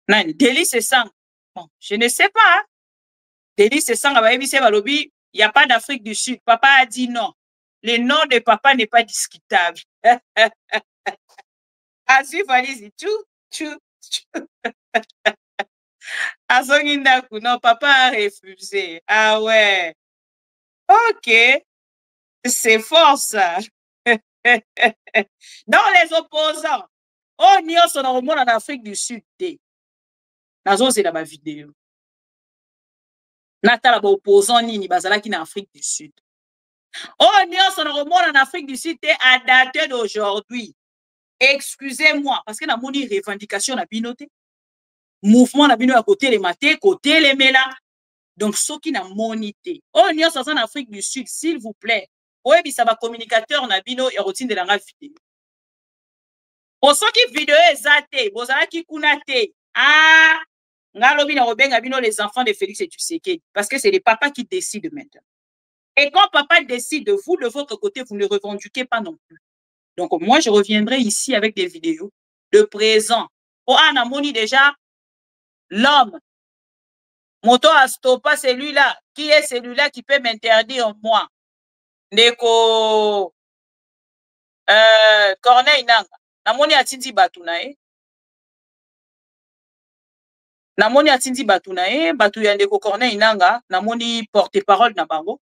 Nani Délice Sang. Bon, je ne sais pas. Hein? Délice Sang il n'y a pas d'Afrique du Sud. Papa a dit non. Le nom de papa n'est pas discutable. Asu valise tout. Azongindaku, non, papa a refusé. Ah ouais. Ok. C'est fort ça. Dans les opposants, oh, nous sommes en Afrique du Sud. Nazo c'est la vidéo. Natala ba opposant nini bazalaki na Afrique du Sud. Oh, nous sommes en Afrique du Sud à dater d'aujourd'hui. Excusez-moi parce que na moni revendication na binoté. Mouvement na bino à côté les matés, côté les mela. Donc ceux qui na monité. Oh, nous sommes en Afrique du Sud, s'il vous plaît. Oui, ça va communicateur na bino et routine de la vidéo. Pour ceux qui vidéo ezate, bozala ki kunate. Ah, ngalobi na robenga bino les enfants de Félix et Tshisekedi parce que c'est les papas qui décident maintenant. Et quand papa décide, vous de votre côté, vous ne revendiquez pas non plus. Donc moi je reviendrai ici avec des vidéos de présent. Oh, Anamoni déjà l'homme. Moto a stoppé celui-là. Qui est celui-là qui peut m'interdire moi? Ndeko Corneille Nanga. Namoni atindi batu na ye. Namoni atindi batu na ye. Batu ya Ndeko Corneille Nanga. Namoni porte-parole na bango.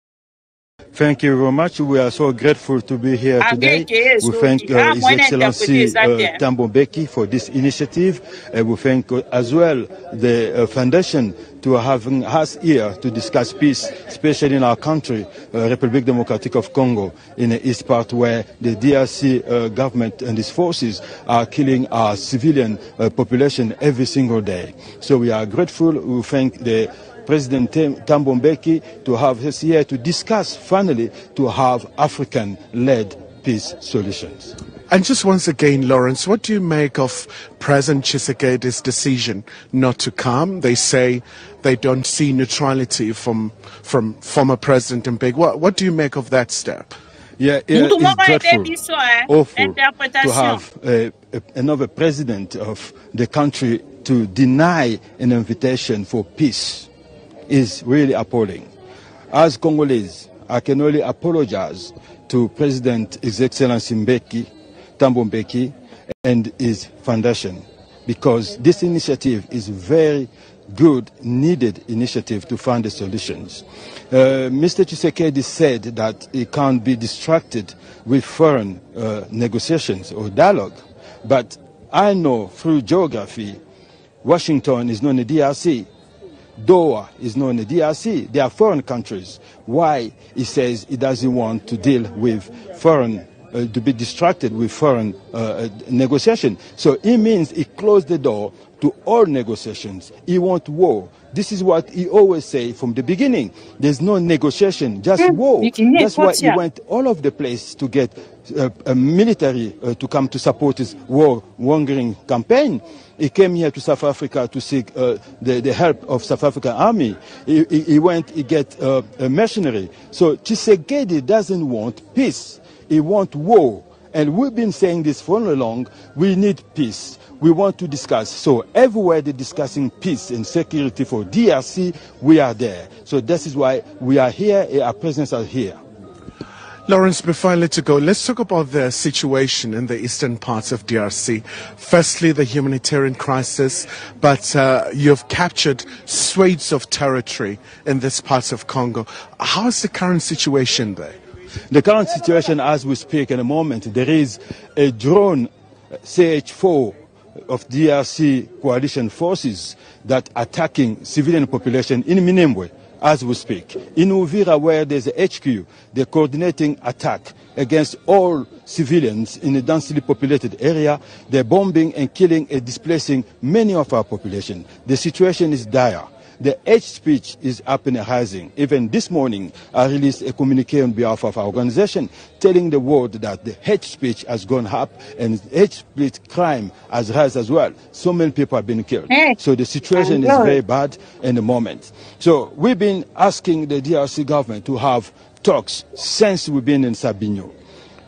Thank you very much. We are so grateful to be here today. We thank His Excellency Thabo Mbeki for this initiative. We thank as well the foundation to having us here to discuss peace, especially in our country, Republic Democratic of Congo, in the east part where the DRC government and its forces are killing our civilian population every single day. So we are grateful. We thank the President Thabo Mbeki to have us here to discuss, finally, to have African-led peace solutions. And just once again, Lawrence, what do you make of President Tshisekedi's decision not to come? They say they don't see neutrality from former President Mbeki. What do you make of that step? Yeah, it's dreadful, awful to have another president of the country to deny an invitation for peace. Is really appalling. As Congolese, I can only apologize to President His Excellency Thabo Mbeki and his foundation, because this initiative is very good, needed initiative to find the solutions. Mr. Tshisekedi said that he can't be distracted with foreign negotiations or dialogue, but I know through geography, Washington is not in the DRC. Doha is not in the DRC. They are foreign countries. Why he says he doesn't want to deal with foreign, to be distracted with foreign negotiation. So it means he closed the door to all negotiations. He wants war. This is what he always say from the beginning. There's no negotiation, just war. That's why he went all over the place to get a military to come to support his war-mongering campaign. He came here to South Africa to seek the help of South African army. He went, he get a mercenary. So Tshisekedi doesn't want peace. He wants war. And we've been saying this for long. We need peace. We want to discuss. So everywhere they're discussing peace and security for DRC, we are there. So this is why we are here, our presence are here. Lawrence, before I let you go, let's talk about the situation in the eastern parts of DRC. Firstly, the humanitarian crisis, but you've captured swathes of territory in this part of Congo. How is the current situation there? The current situation as we speak in a moment, there is a drone CH-4 of DRC coalition forces that attacking civilian population in Minembwe as we speak. In Uvira, where there's a HQ, they're coordinating attack against all civilians in a densely populated area. They're bombing and killing and displacing many of our population. The situation is dire. The hate speech is up and rising. Even this morning, I released a communique on behalf of our organization telling the world that the hate speech has gone up and hate speech crime has risen as well. So many people have been killed. So the situation is very bad in the moment. So we've been asking the DRC government to have talks since we've been in Sabinyo.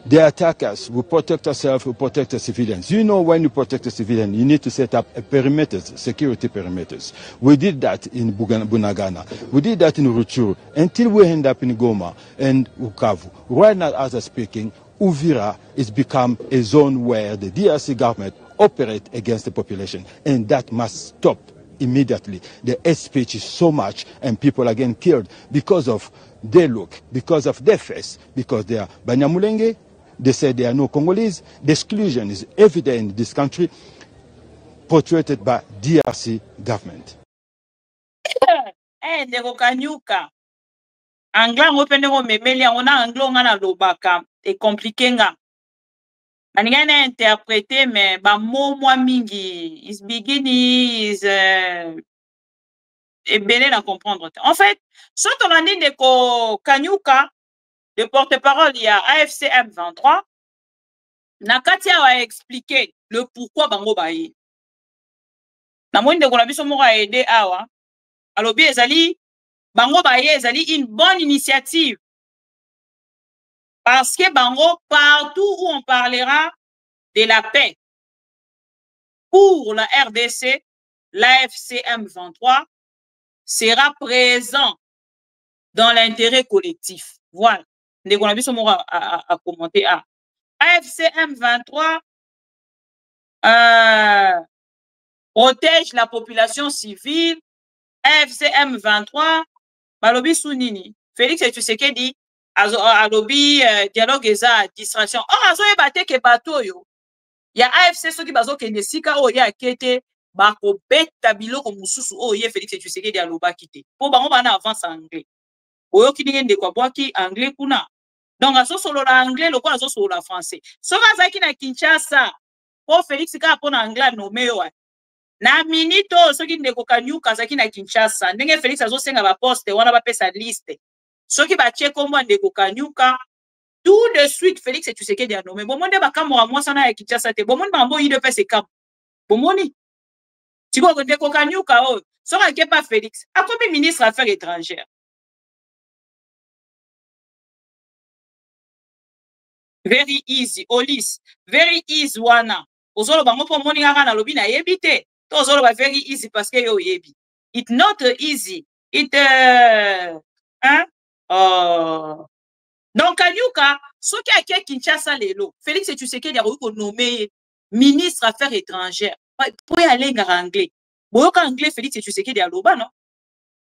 They attack us, we protect ourselves, we protect the civilians. You know, when you protect the civilian, you need to set up a perimeters, security perimeters. We did that in Bunagana. We did that in Rutshuru until we end up in Goma and Bukavu. Right now, as I'm speaking, Uvira is become a zone where the DRC government operates against the population, and that must stop immediately. The hate speech is so much, and people are getting killed because of their look, because of their face, because they are Banyamulenge. They say there are no Congolese. The exclusion is evident in this country, portrayed by DRC government. Ndeko Kanyuka. Angla ngopende ngo memeli ngona anglo ngana lobaka e compliqué nga. Maningana interpréter mais ba mot moi mingi is beginning is belé à comprendre. En fait, ce qu'on a dit Ndeko Kanyuka, le porte-parole, il y a AFC M23. Nakatia a expliqué le pourquoi bango baye. Na mwende de kolabiso moko a aidé awa. Alobi ezali bango baye ezali une bonne initiative. Parce que bango partout où on parlera de la paix pour la RDC, l'AFC M23 sera présent dans l'intérêt collectif. Voilà. Ndeko na biso moko a commenté a AFC M23 protège la population civile. AFC M23 balobi sunini Félix Tshisekedi alobi dialogue eza distraction. Or azoyeba te ke bato oyo ya AFC soki bazokende esika oyo ya kete bakobeta biloko mosusu oyo ye Félix Tshisekedi alobaki te mpo bango bana avance anglais oyoki ndenge ndeko abwaki anglais kuna donc azosolola anglais lokola azosolola français soki azalaki na Kinshasa mpo Félix kaka mpo na anglais anome yo na minute oyo soki ndeko Kanyuka azalaki na Kinshasa ndenge Félix azosenga baposte wana bapesa liste soki batie kombo ndeko Kanyuka tout de suite Félix Tshisekedi anome bomonde bakamora mwasi wana ya Kinshasa te bomoni bango yide pese kambo bomoni tiko ndeko Kanyuka oyo soki akepa Félix akomi ministre affaires étrangères. Very easy Olis very easy wana ozolo bango po moni kaka na lobi na yebi te to ozolo ba very easy parce que yo yebi it not easy it donc Kanyuka soki ake Kinshasa lelo Félix Tshisekedi akoki nommé ministre affaires étrangères po alenga anglais boyoka anglais Félix Tshisekedi aloba non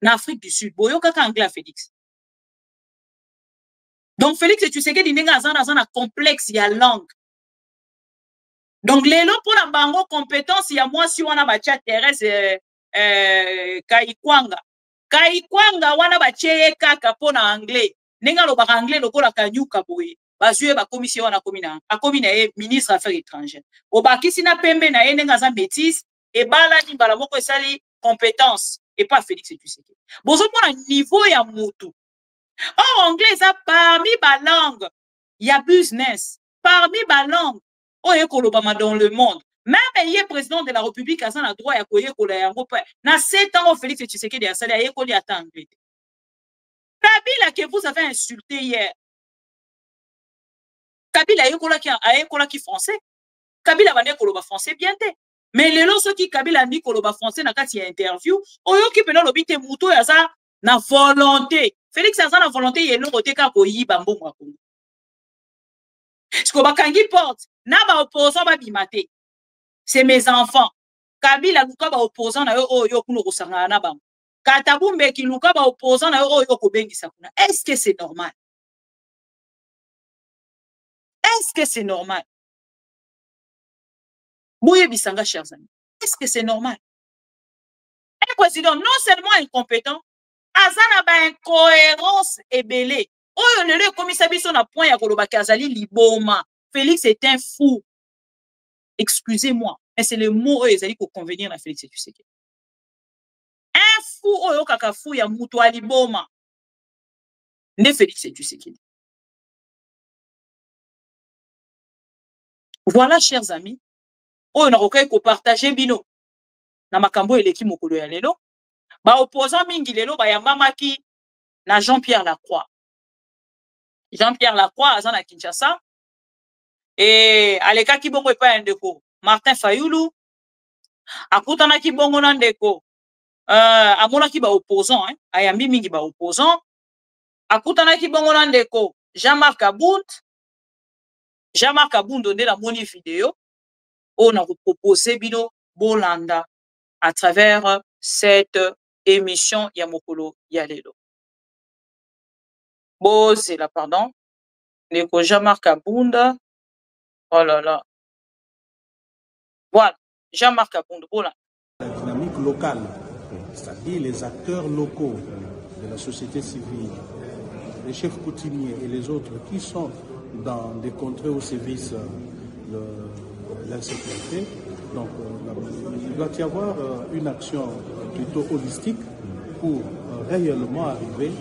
na Afrique du Sud boyoka ka anglais Félix. Donc Félix Tshisekedi ndenge aza na complexe ya langue. Donc lelo pona bango compétence ya mwasi wana batia Thérèse Kaikwanga wana batie kaka pona anglais ndenge alobaka anglais lokola Kanyuka boye bazue ba commission wana akomi na ye ministre affaires étrangères obakisi na pembe na ye ndenge aza métisse ebala ni mbala moko esali compétence et pas Félix Tshisekedi bozomona niveau ya mutu. En anglais, ça parmi ba langue, il y a business. Parmi ba langue, dans le monde. Même il est président de la République, il a droit à na 7 ans, Félix Tshisekedi a salé à l'école à anglais. Kabila que vous avez insulté hier. Kabila a école qui français. Kabila va dire français bien te. Mais les lorsque qui Kabila dit que français n'a qu'à interview, oyo qui peut l'obiter mouto ya ça na volonté. Félix a la volonté y est non côté ka ko yiba mbongo ko. Sko bakangi porte na ba opposant ba bimate. C'est mes enfants. Kabila luka ba opposant na yo oyo kuno ko sanga na bango. Katabumbe ki luka ba opposant na yo oyo ko bengisa kuna. Est-ce que c'est normal? Est-ce que c'est normal? Bouye bisanga chers amis. Est-ce que c'est normal? Un président non seulement incompétent azana ba incohérence ebele oyo lelo komisa biso na point ya koloba kazali liboma. Félix est un fou. Excusez-moi, mais c'est le mot oyo ezali ko convenir na Félix Tshisekedi. Un fou oyo kaka fou ya mutu ali liboma. Ne Félix Tshisekedi. Voilà chers amis, oyo na kokai ko partager bino na makambo eleki mokolo ya lelo. Ba opposant mingi lelo ba yambamaki na Jean-Pierre Lacroix. Jean-Pierre Lacroix aza na Kinshasa et aleka ki bongo epa ndeko Martin Fayulu akutana ki bongo na ndeko amona ki ba opposant ayambi mingi ba opposant akutana ki bongo na ndeko Jean-Marc Abound nde la moni vidéo on a proposé bino bolanda à travers cette émission Yamokolo Yalelo. Bon, c'est là, pardon. Neko Jean-Marc Abound. Oh là là. Voilà. Jean-Marc Abound. Voilà. La dynamique locale, c'est-à-dire les acteurs locaux de la société civile, les chefs coutumiers et les autres qui sont dans des contrées au service de l'insécurité. Donc, il doit y avoir une action plutôt holistique pour réellement arriver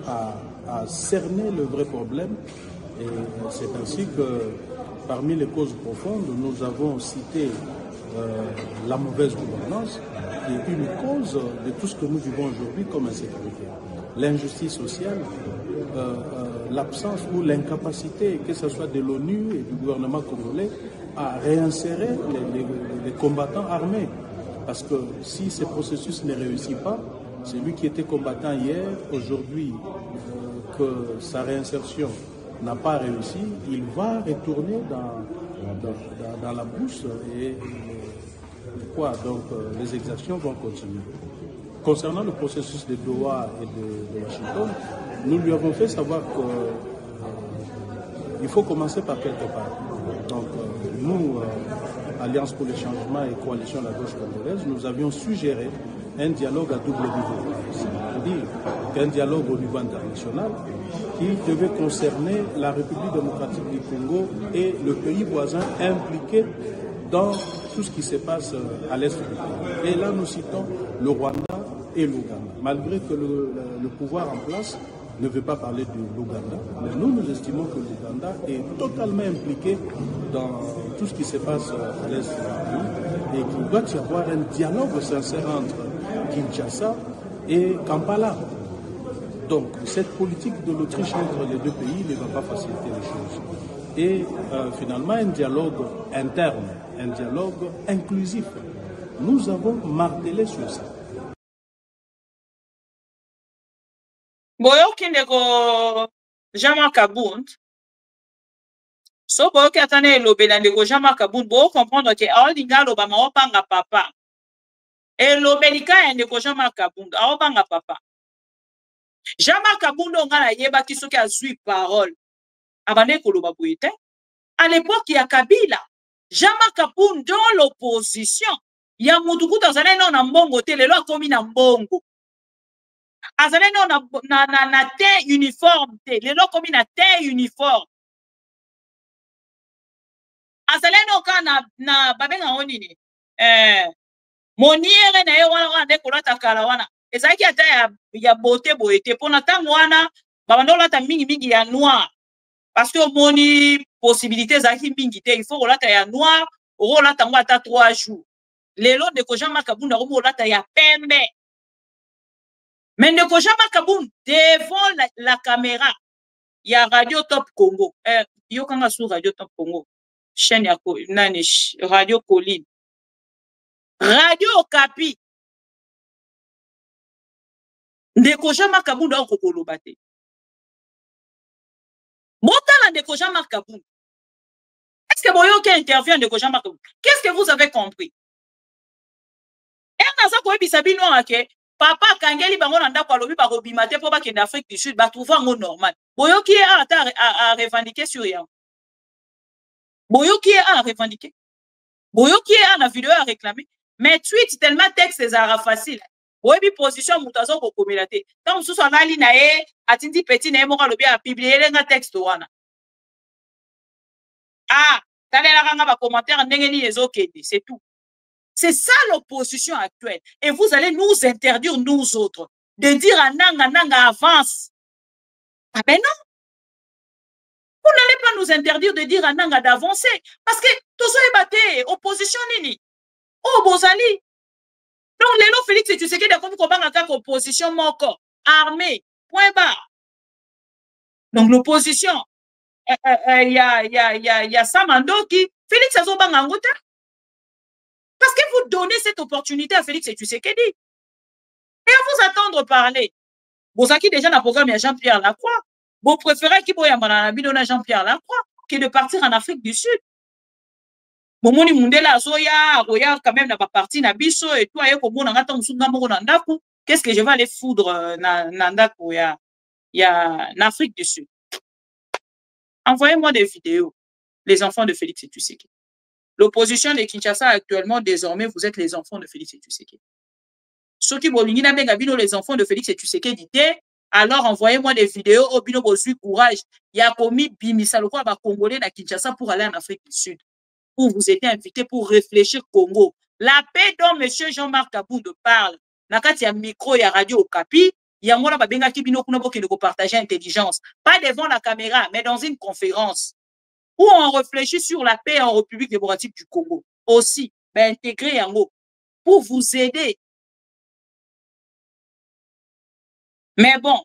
à cerner le vrai problème. Et c'est ainsi que, parmi les causes profondes, nous avons cité la mauvaise gouvernance, qui est une cause de tout ce que nous vivons aujourd'hui comme insécurité. L'injustice sociale, l'absence ou l'incapacité, que ce soit de l'ONU et du gouvernement congolais, à réinsérer les combattants armés. Parce que si ce processus ne réussit pas, celui qui était combattant hier, aujourd'hui, que sa réinsertion n'a pas réussi, il va retourner dans la brousse et quoi, donc les exactions vont continuer. Concernant le processus de Doha et de Washington, nous lui avons fait savoir que il faut commencer par quelque part. Donc, nous, Alliance pour le changement et Coalition de la gauche congolaise, nous avions suggéré un dialogue à double niveau. C'est-à-dire qu'un dialogue au niveau international qui devait concerner la République démocratique du Congo et le pays voisin impliqué dans tout ce qui se passe à l'est du pays. Et là, nous citons le Rwanda et l'Ouganda. Malgré que le pouvoir en place ne veut pas parler de l'Ouganda, mais nous estimons que l'Ouganda est totalement impliqué dans tout ce qui se passe à l'est du pays et qu'il doit y avoir un dialogue sincère entre Kinshasa et Kampala. Donc, cette politique de l'Autriche entre les deux pays ne va pas faciliter les choses. Et finalement, un dialogue interne, un dialogue inclusif. Nous avons martelé sur ça. Boyoki ndeko Jean-Marc Abound, so boyoki atane elobela ndeko Jean-Marc Abound, bo comprendre que aolinga loba maopanga papa. Elobelika ya ndeko Jean-Marc Abound, aopanga papa. Jean-Marc Abound ngana yeba ki soki azui parole. Abane koloba boye te. À l'époque ya Kabila, Jean-Marc Abound dans l'opposition, ya mutukuta azale na mbongo te lelo akomi na mbongo. Azale na te uniforme te lelo komi na te uniforme. Azale ka na babenga onini moniere na ye wana nde kolata kala wana ezalaki ata ya bote boye te mpona ntango wana babanda kolata mingi ya noir parce que omoni possibilité ezalaki mingi te il faut kolata ya noir okolata ngo ata 3 jours lelo ndeko Jean-Marc Abound akomi kolata ya pembe. Mais ndeko Jean-Marc Abound devant la caméra il y a Radio Top Congo yokanga sur Radio Top Congo chaîne ya nani Radio Colline Radio Okapi ndeko Jean-Marc Abound akokoloba te botala ndeko Jean-Marc Abound. Est-ce que boyoki interview ndeko Jean-Marc Abound? Qu'est-ce que vous avez compris? Et naza koyebisa bino ake papa kangeli bango na ndako alobi bakobima te mpo bakende Afrique du Sud batrouva yango normal. Boyoki ye ata a revendiquer sur yango. Boyoki ye a revendiquer. Boyoki ye a na vidéo a réclamer. Mais tweet tellement texte ezara facile. Boyebi position mutazo kokomela te. Tant mususu anali na ye atindi petit na ye moko alobi a publier lenga texte wana. Talela kanga ba commentaire ndenge ni ezokende, c'est tout. C'est ça l'opposition actuelle. Et vous allez nous interdire, nous autres, de dire à Nanga avance. Ah ben non. Vous n'allez pas nous interdire de dire à Nanga d'avancer. Parce que tout ça est battu. Opposition nini. Oh, Bozali. Donc, Lélo Félix et tu sais qu'il y a comme opposition moko. Armée. Point barre. Donc, l'opposition. Il y a Samando qui. Félix Azobang Angota. Parce que vous donnez cette opportunité à Félix et Tshisekedi. Et à vous attendre parler. Vous avez déjà dans le programme il y a Jean-Pierre Lacroix. Vous préférez qu'il y ait Jean-Pierre Lacroix que de partir en Afrique du Sud. Momoni Mundela Zoya, Roya, quand même, n'a pas parti, n'a biso, et toi, qu'est-ce que je vais aller foudre il y a en Afrique du Sud? Envoyez-moi des vidéos, les enfants de Félix et Tshisekedi. L'opposition de Kinshasa actuellement, désormais, vous êtes les enfants de Félix et Tshisekedi. Ceux qui vont les enfants de Félix et Tshisekedi, alors envoyez-moi des vidéos au bino bosu courage. Il y a commis Bimisa le roi congolais à Kinshasa pour aller en Afrique du Sud. Où vous étiez invité pour réfléchir Congo. La paix dont M. Jean-Marc Abound parle, il y a micro, il y a radio Okapi, il y a moi qui bino qui ne partager intelligence. Pas devant la caméra, mais dans une conférence. Où on réfléchit sur la paix en République démocratique du Congo. Aussi, intégrer un mot pour vous aider. Mais bon,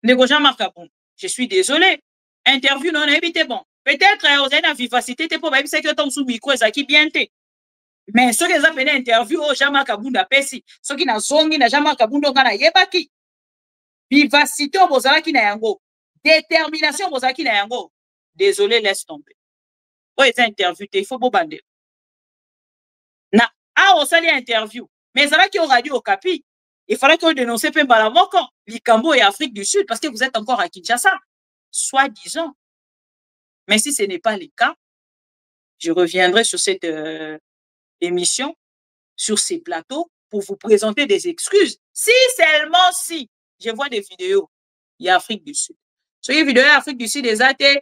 Ndeko Jean-Marc Abound, je suis désolé. Interview non évité bon. Peut-être vous avez une vivacité pour même que ton sous micro est bien té. Mais ceux qui ont fait interview au Jean-Marc Abound a pesi, ceux qui n'ont zongi na Jean-Marc Abound ngana yebaki. Vivacité au bozalaki na yango. Détermination bozaki na yango. Désolé, laisse tomber. Oh, c'est interview, il faut bobande. Na, on s'allie interview. Mais ça va qui au radio Okapi. Il fallait que vous dénonciez Pemba Moko, Likambo et Afrique du Sud, parce que vous êtes encore à Kinshasa, soi-disant. Mais si ce n'est pas le cas, je reviendrai sur cette émission, sur ces plateaux, pour vous présenter des excuses. Si seulement si, je vois des vidéos, il y a Afrique du Sud. Sur les vidéos Afrique du Sud, des athées,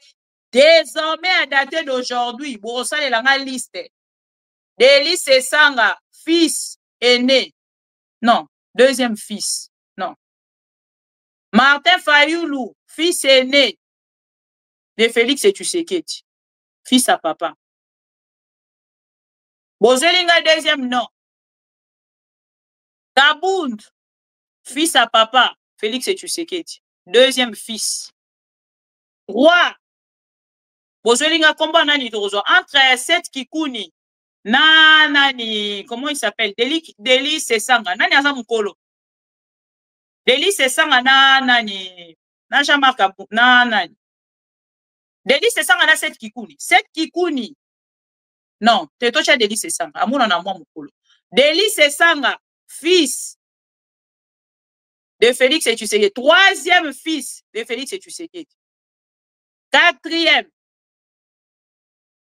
désormais à dater d'aujourd'hui, Borossa et la liste. Delis Sanga, fils aîné. Non, deuxième fils. Non. Martin Fayoulou, fils aîné de Félix Tshisekedi, fils à papa. Bozelinga, deuxième nom. Kabound, fils à papa, Félix Tshisekedi, deuxième fils. Roi, Bozelinga, combat nani tozo, entre Seth Kikuni, nani, comment il s'appelle? Delis Sanga, nani azamukolo. Delis Sanga, nani, Najamaka, nani. Delis Sanga na Seth Kikuni. Seth Kikuni. Non, te tocha Delis Sanga. Amuna na mwa mukolo. Delis Sanga, fils de Félix Tshisekedi. Troisième fils de Félix Tshisekedi. Quatrième.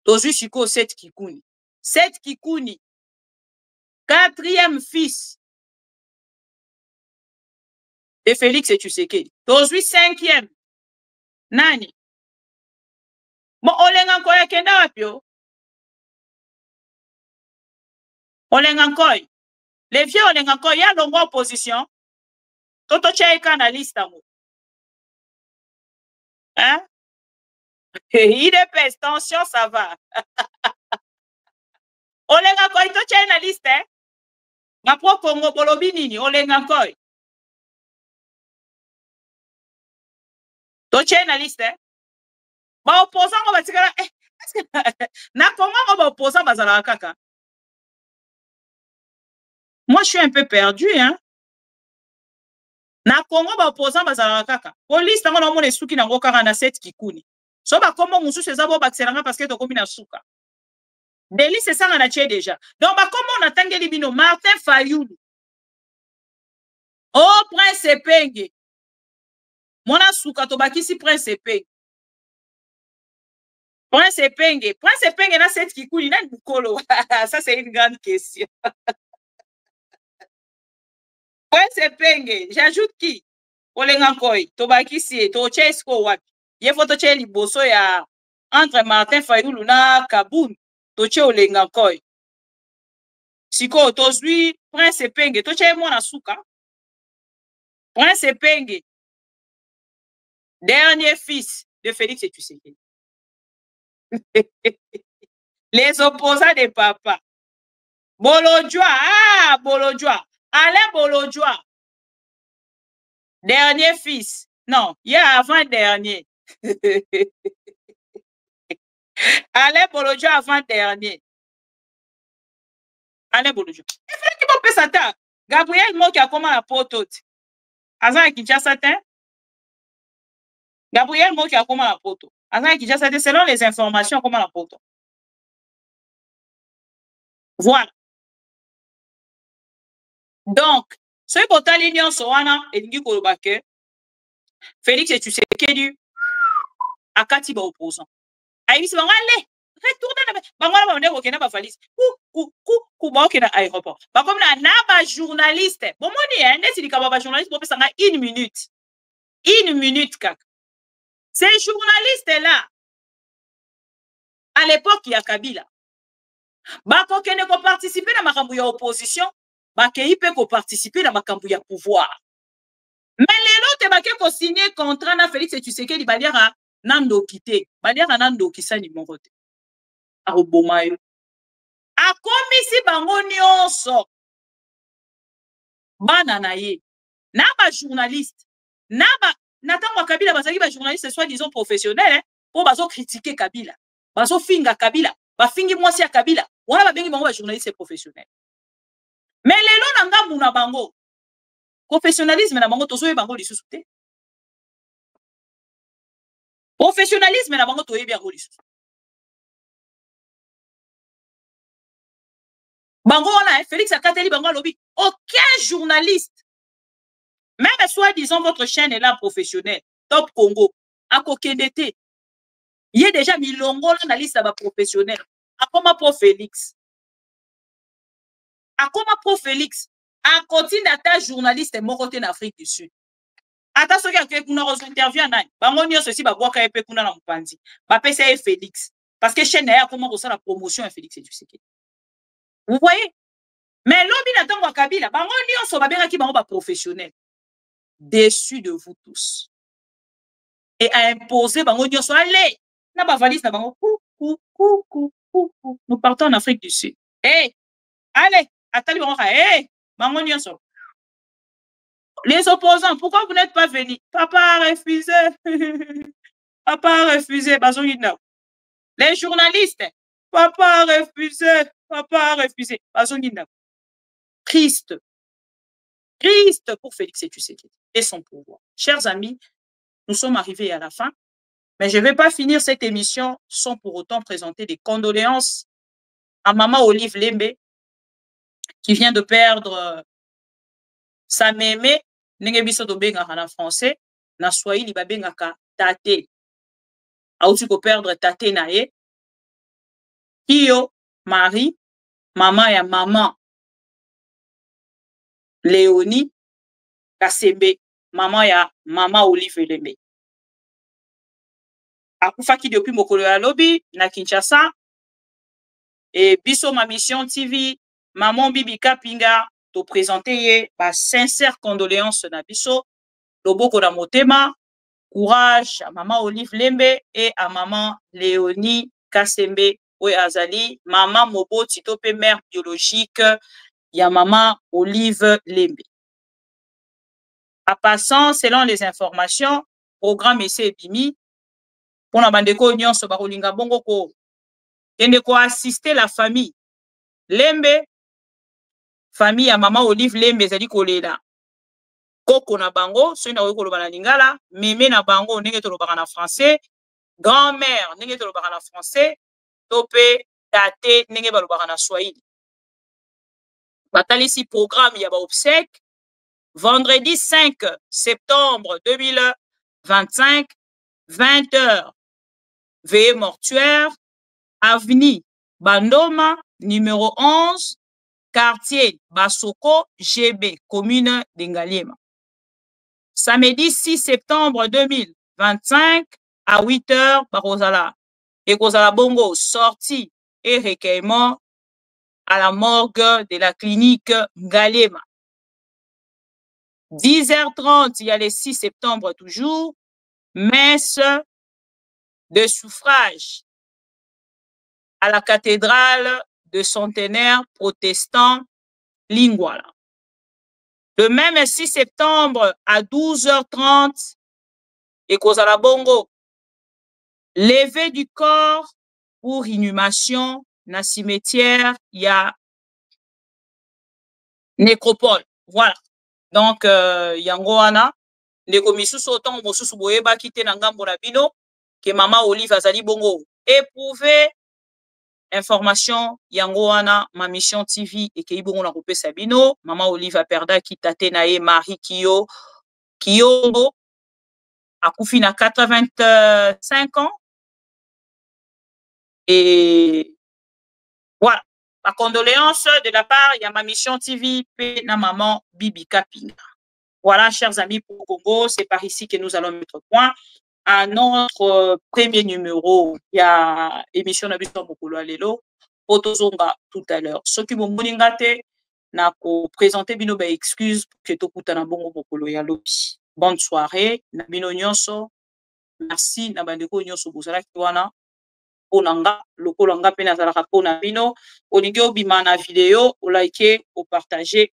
Tozu Shiko Seth Kikuni. Seth Kikuni. Quatrième fils de Félix Tshisekedi. Tozu cinquième. Nani? Bon, olenga nkoy kenda wapio. Olenga nkoy. Les vieux olenga nkoy ya longo opposition. Toto cheka na liste mo. Hein? Il est peste, tension, ça va. Olenga nkoy to cheka na liste, hein? Na pro Congo bolobi nini olenga nkoy. To cheka na liste, hein? Ba opposant ko batikala na Congo ko ba opposant bazala kaka. Moi je suis un peu perdu hein. Na Congo ba opposant bazala kaka. Police tango na mona suki na ngokaka na Seth Kikuni. So ba komo mususu ezabo bakselanga parce que to komi na suka. Delis c'est ça na tché déjà. Donc ba komo na tangeli bino Martin Fayoulou. Oh Prince Penge. Mona suka to bakisi Prince Penge. Prince Penge na Seth Kikuni na Bukolo. Ça c'est une grande question. Prince Penge, j'ajoute qui? Olenga Nkoy, Tobakisi, Tochesko wapi. Ye foto che liboso ya entre Martin Fayoulou na Kaboun, Toche Olenga Nkoy. Siko tozui Prince Penge, Toche mwana suka. Prince Penge, dernier fils de Félix Tshisekedi. Les opposants de papa. Bolodjoa, Bolodjoa. Alain Bolodjoa. Dernier fils. Non, il y a avant-dernier. Alain Bolodjoa avant-dernier. Alain Bolodjoa. Il faut qu'il m'appelle ça. Gabriel Mo qui a comment la pote. Azan Kinshasa. Gabriel Mo qui a comment la pote. Azan Kinshasa, selon les informations, comment la pote. Voilà. Donc, ce qui est l'union soana et l'ingi kolobake, Félix Tshisekedi a kati ba opposant. Aïbisi ba ngale, retourne ba ngala ba ndeko kena ba valise. Ku ba okena aéroport. Ba comme na ba journaliste. Bon moni hein, nesi likaba ba journaliste bo pesa nga 1 minute. 1 minute kaka. Ces journalistes là à l'époque il y a Kabila. Ba ko kene ko participer na makambu ya opposition. Bakei peut participer dans ma campagne pouvoir. Mais les autres bakei ko signer contrat na Félix Tshisekedi baliara nando kité. Baliara nando kisa ni morote. A obomayo. A komisi bango nyonso. Bana na ye. Na ba journaliste. Na ba natango Kabila bazaki ba journaliste soit disons professionnels hein, pour bazo critiquer Kabila. Bazo finga Kabila. Ba fingi mwasi ya Kabila. Wana ba bengi bango ba journaliste professionnels. Mais les lots n'anga mouna bango. Professionnalisme na bango tozo bango lisusu te. Professionnalisme na bango toyebi bango lisusu. Bango wana Félix akateli bango lobi aucun journaliste Même soi-disant, votre chaîne est là professionnelle. Top Congo. À Kokendete. Il y a déjà Milongo dans la liste de professionnels. À comment pour Félix? À comment pour Félix? À côté d'ata journaliste mon côté d'Afrique du Sud. Ata soki akei kuna rezo interview nani. Bango nyonso aussi ba boka epe kuna na mpanzi. Ba pesa e Félix. Parce que chaîne ya comment ça la promotion à Félix et Tshisekedi. Vous voyez? Mais l'obi na tango Kabila, bango nyonso ba benga ki bango ba professionnel. Déçu de vous tous. Et à imposer bango nyonso allez. Na ba valise na bango nous partons en Afrique du Sud. Hey, allez, attendez bango hey, bango nyonso. Les opposants, pourquoi vous n'êtes pas venus? Papa a refusé. Papa a refusé. Les journalistes, papa a refusé. Papa a refusé. Triste. Triste pour Félix Tshisekedi et son pouvoir. Chers amis, nous sommes arrivés à la fin, mais je ne vais pas finir cette émission sans pour autant présenter des condoléances à maman Olive Lembe, qui vient de perdre sa mémé. Ndenge biso to bengaka na français na swahili babengaka tate auti ko perdre tate na ye Kio Marie maman ya maman Léonie Kasembe maman ya maman Olive Lembe akufaki depuis mokolo ya lobi na Kinshasa et biso ma mission TV maman Bibi Kapinga to présenter ye ba sincère condoléances na biso loboko na motema. Courage à maman Olive Lembe et à maman Léonie Kasembe oui azali maman Mobo Titope mère biologique ya maman Olive Lembe. En passant, selon les informations, programme essaie bimi pour na bandeko nyonso ba kolinga bongo ko kende ko assister la famille Lembe, famille ya maman Olive Lembe ezali kolela koko na bango so na koloba na lingala mémé na bango ndenge tolobaka na français grand-mère ndenge tolobaka na français to pe tate ndenge balobaka na swahili batalisi programme ya ba obsèques vendredi 5 septembre 2025 20h veillée mortuaire avenue Bandoma numéro 11 quartier Basoko GB commune d'Engaliema. Samedi 6 septembre 2025 à 8h, Barozala. Et Kozala Bongo sorti et recueillement à la morgue de la clinique Ngaliema. 10h30, il y a le 6 septembre toujours, messe de suffrage à la cathédrale de centenaire protestant Lingwala. Le même 6 septembre à 12h30, et Kozala Bongo, lever du corps pour inhumation na cimetière, il y a nécropole. Voilà. Donc, yangoana, les commissions autant mosusu boyeba kite na ngambo na bino, que maman Olive azali bongo. Éprouvé information yangoana, ma mission TV et que ibongo na kopesa bino, maman Olive a perda ki tate na ye Marie Kiyombo, akufi na 85 ans. Et voilà, ma condoléance de la part de ma mission TV et na maman Bibi Kapinga. Voilà, chers amis pour Congo, c'est par ici que nous allons mettre point à notre premier numéro. Il y a émission na biso mokolo alelo potozonga tout à l'heure. Ce qui m'ongate na ko présenter bino ba excuse que to kutana bongo mokolo ya lobi. Bonne soirée na bino nyonso. Merci na bandeko nyonso bozala kiwana. Onanga lokola nga pe nazalaka pona bino olingi obima na video olike opartager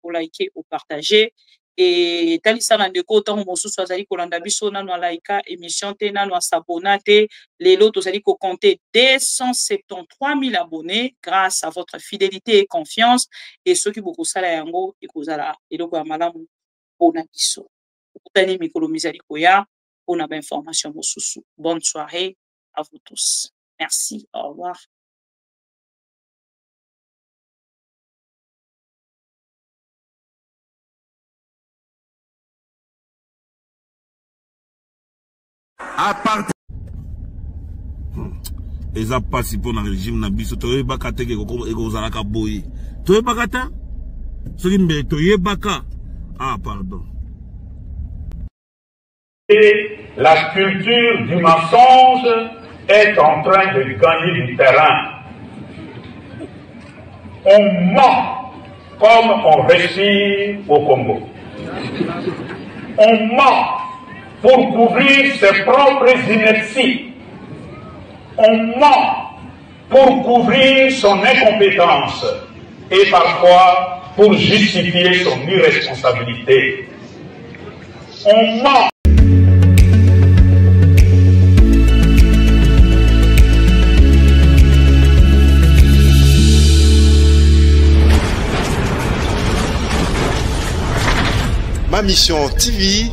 et talisa na ndeko ntango mosusu azali kolanda biso nano alaika émission te nano asabona te lelo tozali kokonte 273 000 abonnés grâce à votre fidélité et confiance et soki bokosala yango ekozala eloko ya malamu pona biso okutani mikolo mizali koya pona ba information mosusu. Bonne soirée à vous tous. Merci, au revoir. À partir ils ont participé dans le régime Nabiso, tu es bakate que Kozalaka boy. Tu es bakata? Ce qui me tu es baka. Ah, pardon. Et la culture du mensonge est en train de gagner du terrain. On ment comme on respire au Congo. On ment pour couvrir ses propres inerties. On ment pour couvrir son incompétence et parfois pour justifier son irresponsabilité. On ment. Ma Mission TV,